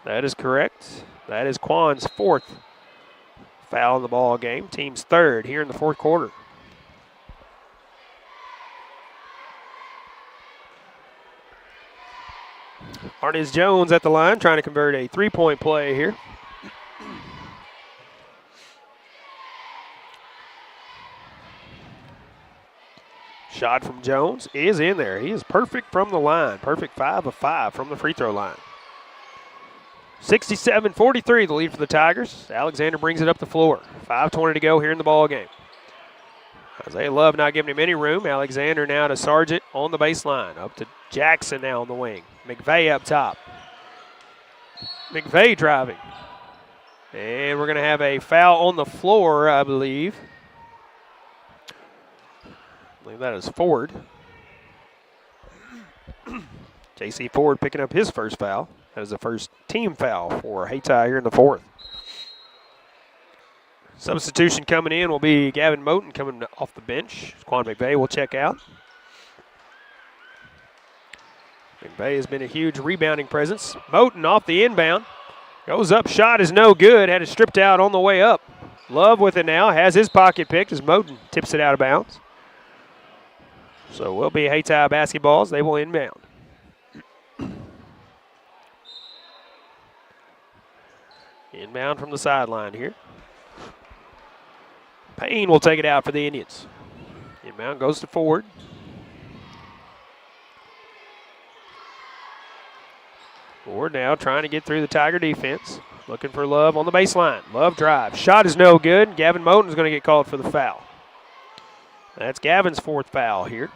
Speaker 3: That is correct. That is Quan's 4th foul in the ball game. Team's 3rd here in the fourth quarter. Arnez Jones at the line trying to convert a 3-point play here. Shot from Jones is in there. He is perfect from the line. Perfect 5 of 5 from the free throw line. 67-43 the lead for the Tigers. Alexander brings it up the floor. 5:20 to go here in the ball game. Isaiah Love not giving him any room. Alexander now to Sargent on the baseline. Up to Jackson now on the wing. McVeigh up top. McVeigh driving. And we're going to have a foul on the floor, I believe. I believe that is Ford. J.C. Ford picking up his first foul. That is the first team foul for Hayti here in the fourth. Substitution coming in will be Gavin Moten coming off the bench. Quan McVeigh will check out. McVeigh has been a huge rebounding presence. Moten off the inbound. Goes up, shot is no good. Had it stripped out on the way up. Love with it now. Has his pocket picked as Moten tips it out of bounds. So will be Hayti basketballs. They will inbound. Inbound from the sideline here. Payne will take it out for the Indians. Inbound goes to Ford. Ford now trying to get through the Tiger defense. Looking for Love on the baseline. Love drive. Shot is no good. Gavin Moten is going to get called for the foul. That's Gavin's fourth foul here.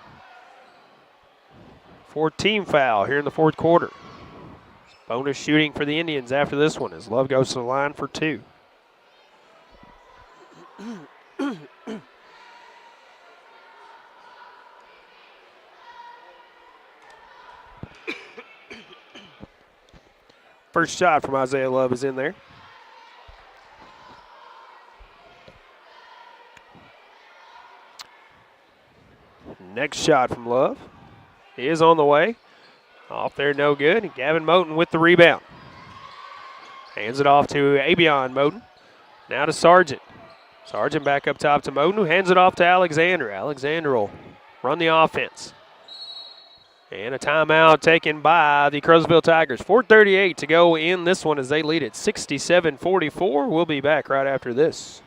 Speaker 3: Fourth team foul here in the fourth quarter. Bonus shooting for the Indians after this one as Love goes to the line for two. First shot from Isaiah Love is in there. Next shot from Love is on the way. Off there, no good. Gavin Moten with the rebound. Hands it off to Abion Moten. Now to Sargent. Sargent back up top to Moten, who hands it off to Alexander. Alexander will run the offense. And a timeout taken by the Caruthersville Tigers. 4:38 to go in this one as they lead it 67-44. We'll be back right after this.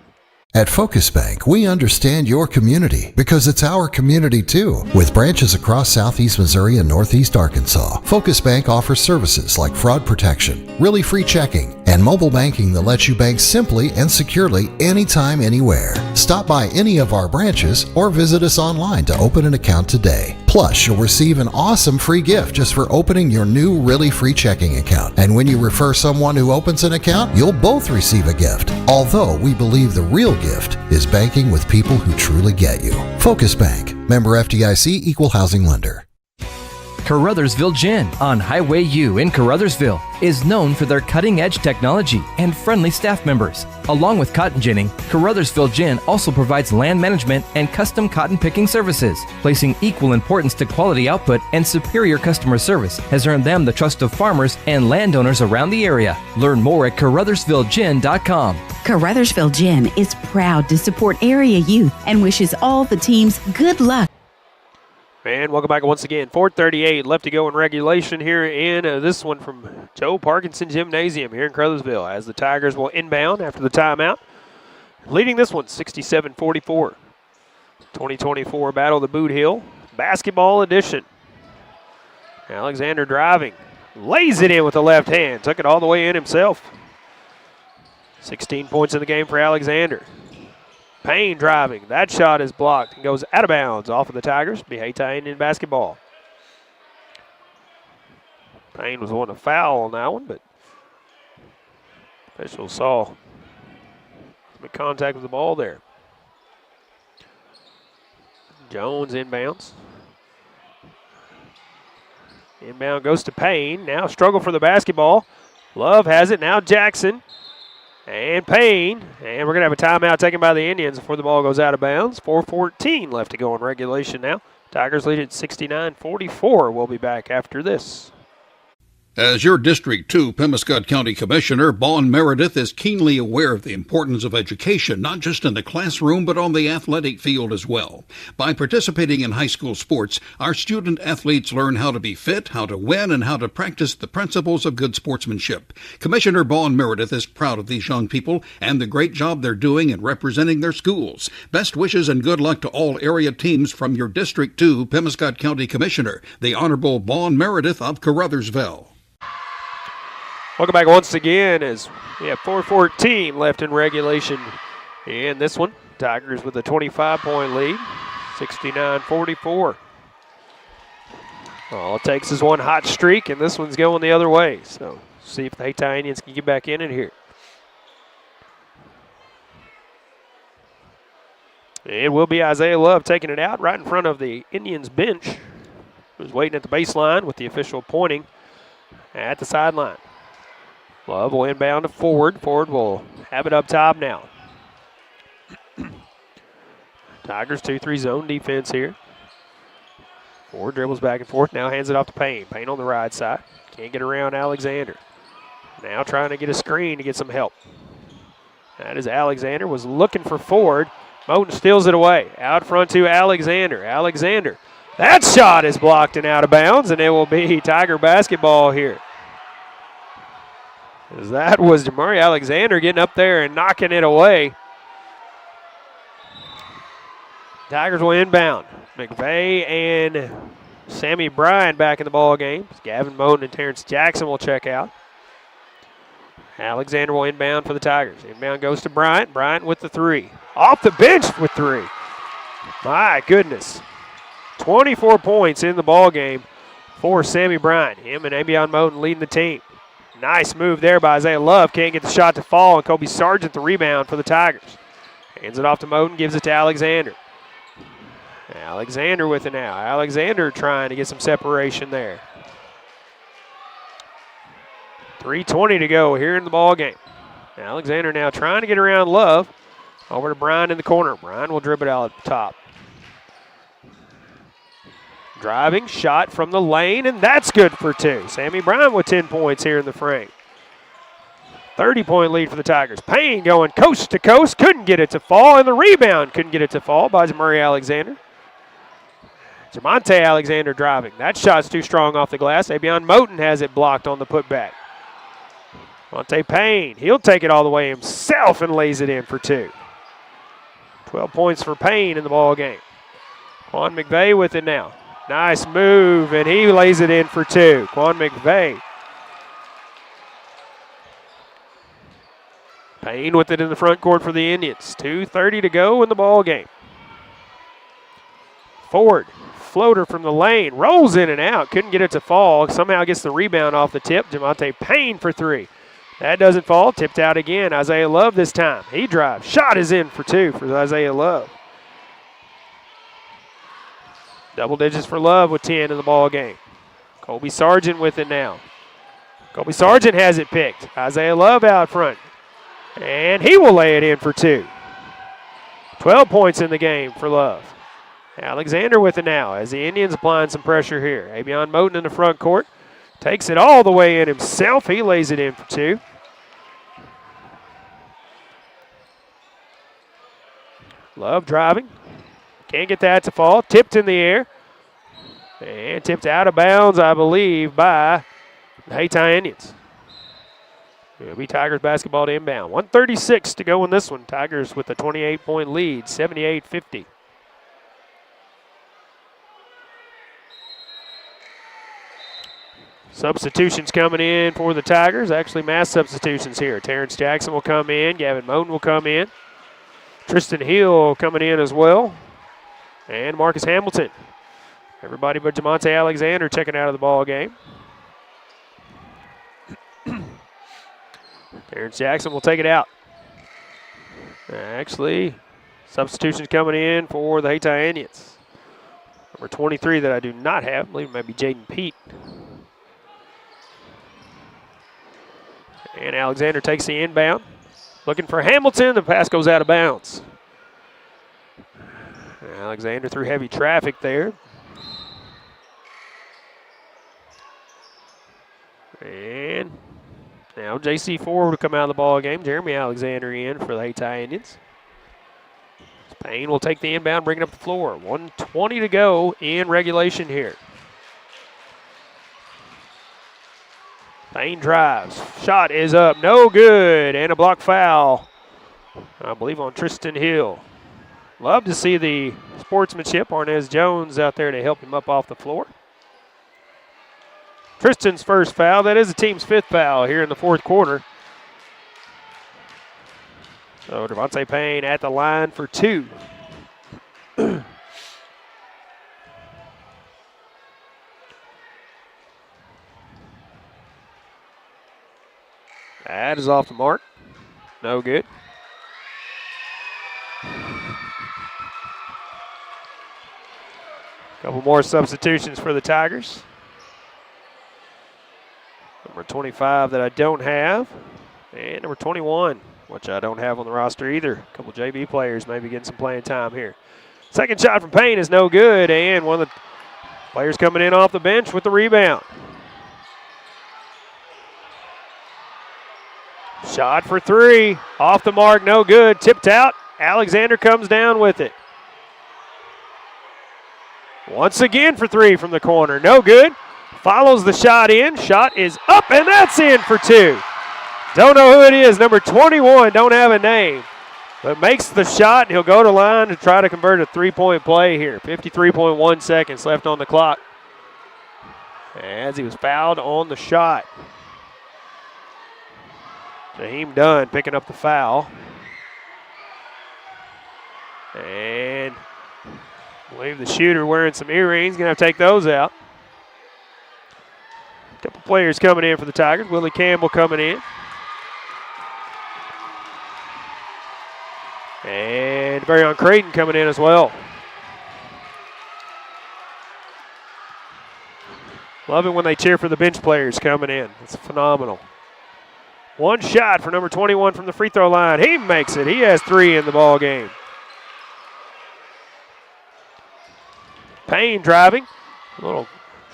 Speaker 7: At Focus Bank, we understand your community because it's our community too. With branches across southeast Missouri and northeast Arkansas, Focus Bank offers services like fraud protection, really free checking, and mobile banking that lets you bank simply and securely anytime, anywhere. Stop by any of our branches or visit us online to open an account today. Plus, you'll receive an awesome free gift just for opening your new really free checking account. And when you refer someone who opens an account, you'll both receive a gift. Although we believe the real gift is banking with people who truly get you. Focus Bank, member FDIC, equal housing lender.
Speaker 8: Caruthersville Gin on Highway U in Caruthersville is known for their cutting-edge technology and friendly staff members. Along with cotton ginning, Caruthersville Gin also provides land management and custom cotton picking services. Placing equal importance to quality output and superior customer service has earned them the trust of farmers and landowners around the area. Learn more at CaruthersvilleGin.com.
Speaker 5: Caruthersville Gin is proud to support area youth and wishes all the teams good luck.
Speaker 3: And welcome back once again. 4:38 left to go in regulation here in this one from Joe Parkinson Gymnasium here in Caruthersville as the Tigers will inbound after the timeout. Leading this one 67-44. 2024 Battle of the Bootheel Basketball Edition. Alexander driving. Lays it in with the left hand. Took it all the way in himself. 16 points in the game for Alexander. Payne driving. That shot is blocked and goes out of bounds off of the Tigers. Be Hayti Indian basketball. Payne was the one to foul on that one, but officials saw some contact with the ball there. Jones inbounds. Inbound goes to Payne. Now struggle for the basketball. Love has it. Now Jackson. And Payne, and we're going to have a timeout taken by the Indians before the ball goes out of bounds. 4:14 left to go in regulation now. Tigers lead at 69-44. We'll be back after this.
Speaker 9: As your District 2 Pemiscot County Commissioner, Bon Meredith is keenly aware of the importance of education, not just in the classroom, but on the athletic field as well. By participating in high school sports, our student athletes learn how to be fit, how to win, and how to practice the principles of good sportsmanship. Commissioner Bon Meredith is proud of these young people and the great job they're doing in representing their schools. Best wishes and good luck to all area teams from your District 2 Pemiscot County Commissioner, the Honorable Bon Meredith of Caruthersville.
Speaker 3: Welcome back once again as we have 4:14 left in regulation in this one. Tigers with a 25-point lead, 69-44. All it takes is one hot streak, and this one's going the other way. So see if the Hayti Indians can get back in it here. It will be Isaiah Love taking it out right in front of the Indians bench, who's waiting at the baseline with the official pointing at the sideline. Love will inbound to Ford. Ford will have it up top now. Tigers 2-3 zone defense here. Ford dribbles back and forth, now hands it off to Payne. Payne on the right side. Can't get around Alexander. Now trying to get a screen to get some help. That is Alexander, was looking for Ford. Moten steals it away. Out front to Alexander. Alexander. That shot is blocked and out of bounds, and it will be Tiger basketball here. As that was Jamari Alexander getting up there and knocking it away. Tigers will inbound. McVeigh and Sammy Bryan back in the ball game. Gavin Moten and Terrence Jackson will check out. Alexander will inbound for the Tigers. Inbound goes to Bryant. Bryant with the three. Off the bench with three. My goodness. 24 points in the ball game for Sammy Bryant. Him and Abion Moten leading the team. Nice move there by Isaiah Love. Can't get the shot to fall, and Kobe Sargent the rebound for the Tigers. Hands it off to Moten, gives it to Alexander. Alexander with it now. Alexander trying to get some separation there. 3:20 to go here in the ball game. Alexander now trying to get around Love. Over to Bryan in the corner. Bryan will dribble it out at the top. Driving, shot from the lane, and that's good for two. Sammy Bryan with 10 points here in the frame. 30-point lead for the Tigers. Payne going coast to coast. Couldn't get it to fall, and the rebound couldn't get it to fall by Jamari Alexander. Jamonte Alexander driving. That shot's too strong off the glass. Abion Moten has it blocked on the putback. Monte Payne, he'll take it all the way himself and lays it in for two. 12 points for Payne in the ball game. Quan McVeigh with it now. Nice move, and he lays it in for two. Quan McVeigh. Payne with it in the front court for the Indians. 2:30 to go in the ball game. Ford, floater from the lane, rolls in and out. Couldn't get it to fall. Somehow gets the rebound off the tip. Jamonte Payne for three. That doesn't fall. Tipped out again. Isaiah Love this time. He drives. Shot is in for two for Isaiah Love. Double digits for Love with 10 in the ball game. Kobe Sargent with it now. Kobe Sargent has it picked. Isaiah Love out front. And he will lay it in for two. 12 points in the game for Love. Alexander with it now as the Indians applying some pressure here. Abion Moten in the front court. Takes it all the way in himself. He lays it in for two. Love driving. Can't get that to fall. Tipped in the air. And tipped out of bounds, I believe, by the Hayti Indians. It'll be Tigers basketball to inbound. 1:36 to go in this one. Tigers with a 28-point lead, 78-50. Substitutions coming in for the Tigers. Actually, mass substitutions here. Terrence Jackson will come in. Gavin Moten will come in. Tristan Hill coming in as well. And Marcus Hamilton. Everybody but Jamonte Alexander checking out of the ball game. Terrence Jackson will take it out. Actually, substitutions coming in for the Hayti Indians. Number 23 that I do not have. I believe it might be Jaden Pete. And Alexander takes the inbound. Looking for Hamilton. The pass goes out of bounds. Alexander through heavy traffic there. And now J.C. Ford will come out of the ball game. Jeremy Alexander in for the Hayti Indians. Payne will take the inbound, bring it up the floor. 1:20 to go in regulation here. Payne drives. Shot is up. No good. And a block foul, I believe, on Tristan Hill. Love to see the sportsmanship. Arnez Jones out there to help him up off the floor. Tristan's first foul. That is the team's fifth foul here in the fourth quarter. So Devontae Payne at the line for two. That is off the mark. No good. Couple more substitutions for the Tigers. Number 25 that I don't have, and number 21, which I don't have on the roster either. A couple JV players maybe getting some playing time here. Second shot from Payne is no good, and one of the players coming in off the bench with the rebound. Shot for three, off the mark, no good. Tipped out, Alexander comes down with it. Once again for three from the corner, no good. Follows the shot in, shot is up, and that's in for two. Don't know who it is, number 21, don't have a name, but makes the shot, and he'll go to line to try to convert a three-point play here. 53.1 seconds left on the clock as he was fouled on the shot. Jaheim Dunn picking up the foul. And I believe the shooter wearing some earrings, going to have to take those out. A couple players coming in for the Tigers. Willie Campbell coming in. And Baryon Creighton coming in as well. Love it when they cheer for the bench players coming in. It's phenomenal. One shot for number 21 from the free throw line. He makes it. He has three in the ball game. Payne driving. A little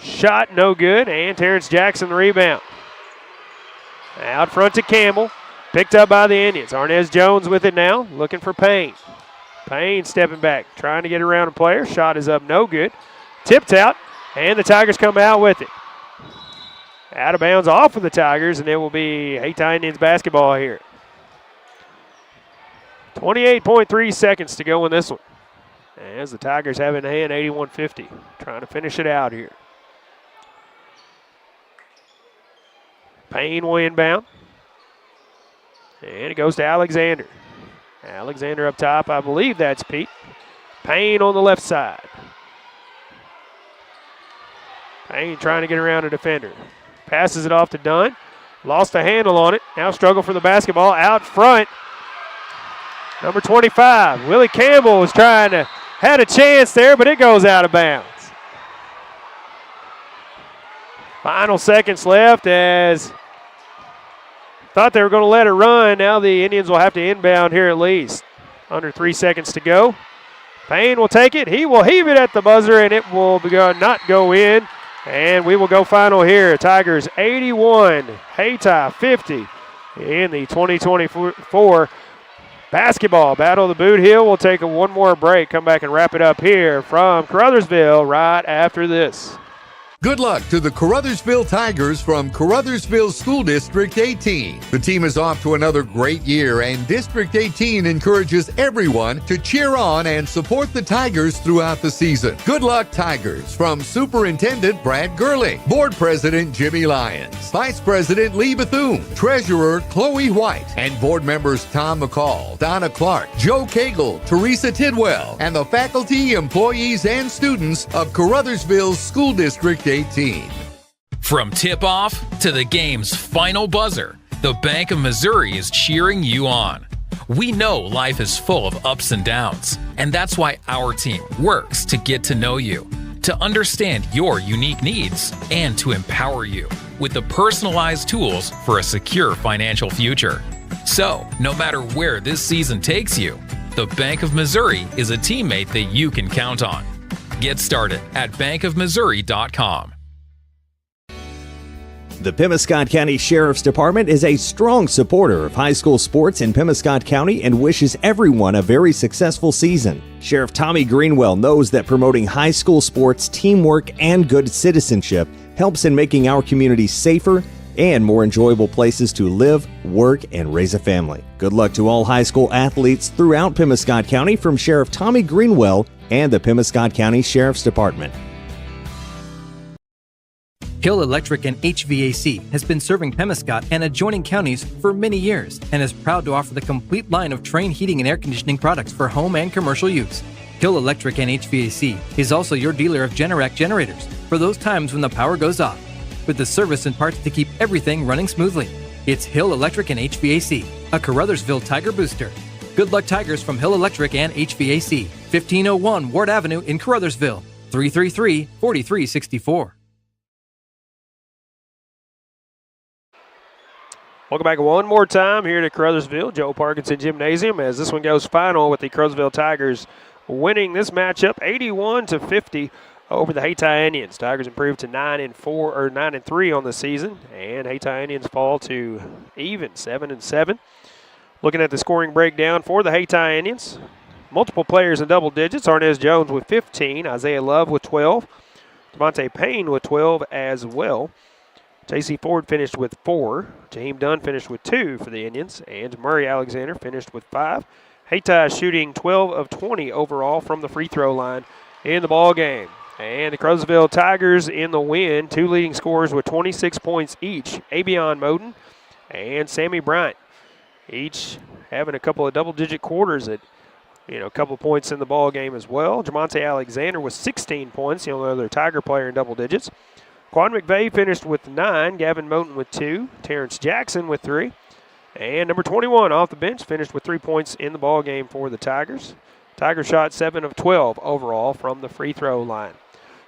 Speaker 3: shot, no good. And Terrence Jackson the rebound. Out front to Campbell. Picked up by the Indians. Arnez Jones with it now. Looking for Payne. Payne stepping back. Trying to get around a player. Shot is up, no good. Tipped out. And the Tigers come out with it. Out of bounds off of the Tigers, and it will be Hayti Indians basketball here. 28.3 seconds to go in this one. As the Tigers have in hand 81-50. Trying to finish it out here. Payne will inbound. And it goes to Alexander. Alexander up top, I believe that's Pete. Payne on the left side. Payne trying to get around a defender. Passes it off to Dunn. Lost a handle on it. Now struggle for the basketball out front. Number 25, Willie Campbell was had a chance there, but it goes out of bounds. Final seconds left as thought they were going to let it run. Now the Indians will have to inbound here at least. Under 3 seconds to go. Payne will take it. He will heave it at the buzzer, and it will not go in. And we will go final here. Tigers 81, Hayti 50 in the 2024 basketball battle of the Bootheel. We'll take one more break, come back and wrap it up here from Caruthersville right after this.
Speaker 10: Good luck to the Caruthersville Tigers from Caruthersville School District 18. The team is off to another great year, and District 18 encourages everyone to cheer on and support the Tigers throughout the season. Good luck, Tigers, from Superintendent Brad Gerling, Board President Jimmy Lyons, Vice President Lee Bethune, Treasurer Chloe White, and Board members Tom McCall, Donna Clark, Joe Cagle, Teresa Tidwell, and the faculty, employees, and students of Caruthersville School District 18.
Speaker 11: From tip-off to the game's final buzzer, the Bank of Missouri is cheering you on. We know life is full of ups and downs, and that's why our team works to get to know you, to understand your unique needs, and to empower you with the personalized tools for a secure financial future. So, no matter where this season takes you, the Bank of Missouri is a teammate that you can count on. Get started at bankofmissouri.com.
Speaker 12: The Pemiscot County Sheriff's Department is a strong supporter of high school sports in Pemiscot County and wishes everyone a very successful season. Sheriff Tommy Greenwell knows that promoting high school sports, teamwork, and good citizenship helps in making our communities safer and more enjoyable places to live, work, and raise a family. Good luck to all high school athletes throughout Pemiscot County from Sheriff Tommy Greenwell and the Pemiscot County Sheriff's Department.
Speaker 8: Hill Electric and HVAC has been serving Pemiscot and adjoining counties for many years and is proud to offer the complete line of Trane heating and air conditioning products for home and commercial use. Hill Electric and HVAC is also your dealer of Generac generators for those times when the power goes off, with the service and parts to keep everything running smoothly. It's Hill Electric and HVAC, a Caruthersville Tiger booster. Good luck, Tigers, from Hill Electric and HVAC, 1501 Ward Avenue in Caruthersville. 333-4364.
Speaker 3: Welcome back one more time here to Caruthersville, Joe Parkinson Gymnasium, as this one goes final with the Caruthersville Tigers winning this matchup 81-50 over the Hayti Indians. Tigers improved to 9-3 on the season, and Hayti Indians fall to even 7-7. Looking at the scoring breakdown for the Hayti Indians, multiple players in double digits. Arnez Jones with 15, Isaiah Love with 12, Devontae Payne with 12 as well. J.C. Ford finished with 4. Jaheim Dunn finished with 2 for the Indians. And Murray Alexander finished with 5. Hayti shooting 12 of 20 overall from the free throw line in the ball game. And the Caruthersville Tigers in the win. 2 leading scorers with 26 points each. Abion Moden and Sammy Bryant. Each having a couple of double-digit quarters at, a couple of points in the ball game as well. Jamonte Alexander with 16 points, the only other Tiger player in double digits. Quan McVeigh finished with 9, Gavin Moten with 2, Terrence Jackson with 3, and number 21 off the bench finished with 3 points in the ball game for the Tigers. Tigers shot 7 of 12 overall from the free throw line.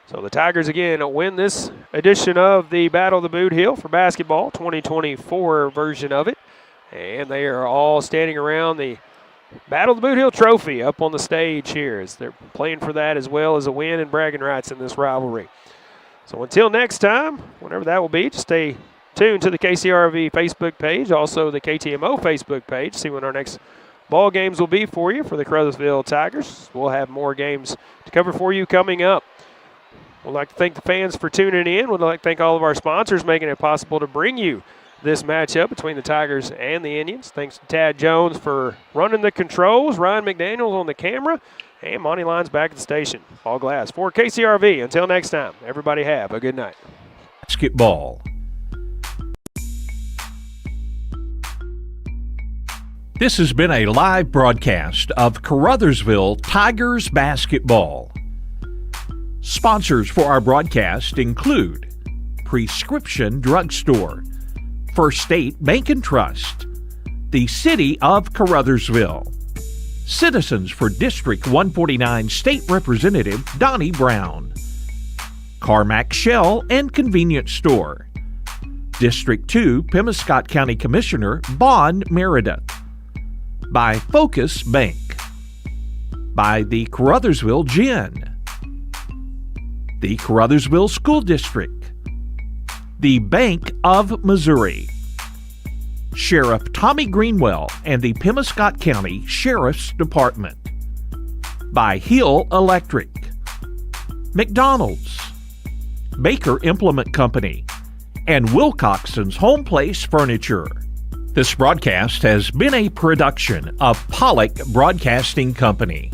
Speaker 3: So the Tigers again win this edition of the Battle of the Bootheel for basketball, 2024 version of it, and they are all standing around the Battle of the Bootheel trophy up on the stage here as they're playing for that as well as a win and bragging rights in this rivalry. So until next time, whenever that will be, just stay tuned to the KCRV Facebook page, also the KTMO Facebook page, see when our next ball games will be for you for the Caruthersville Tigers. We'll have more games to cover for you coming up. We'd like to thank the fans for tuning in. We'd like to thank all of our sponsors making it possible to bring you this matchup between the Tigers and the Indians. Thanks to Tad Jones for running the controls, Ryan McDaniels on the camera, and Monty Lyons back at the station. All glass for KCRV. Until next time, everybody have a good night.
Speaker 2: Basketball. This has been a live broadcast of Caruthersville Tigers basketball. Sponsors for our broadcast include Prescription Drugstore, First State Bank and Trust, the City of Caruthersville, Citizens for District 149 State Representative Donnie Brown, Carmack Shell and Convenience Store, District 2 Pemiscot County Commissioner Bon Meredith, by Focus Bank, by the Caruthersville Gin, the Caruthersville School District, the Bank of Missouri, Sheriff Tommy Greenwell and the Pemiscot County Sheriff's Department, by Hill Electric, McDonald's, Baker Implement Company, and Wilcoxon's Home Place Furniture. This broadcast has been a production of Pollock Broadcasting Company.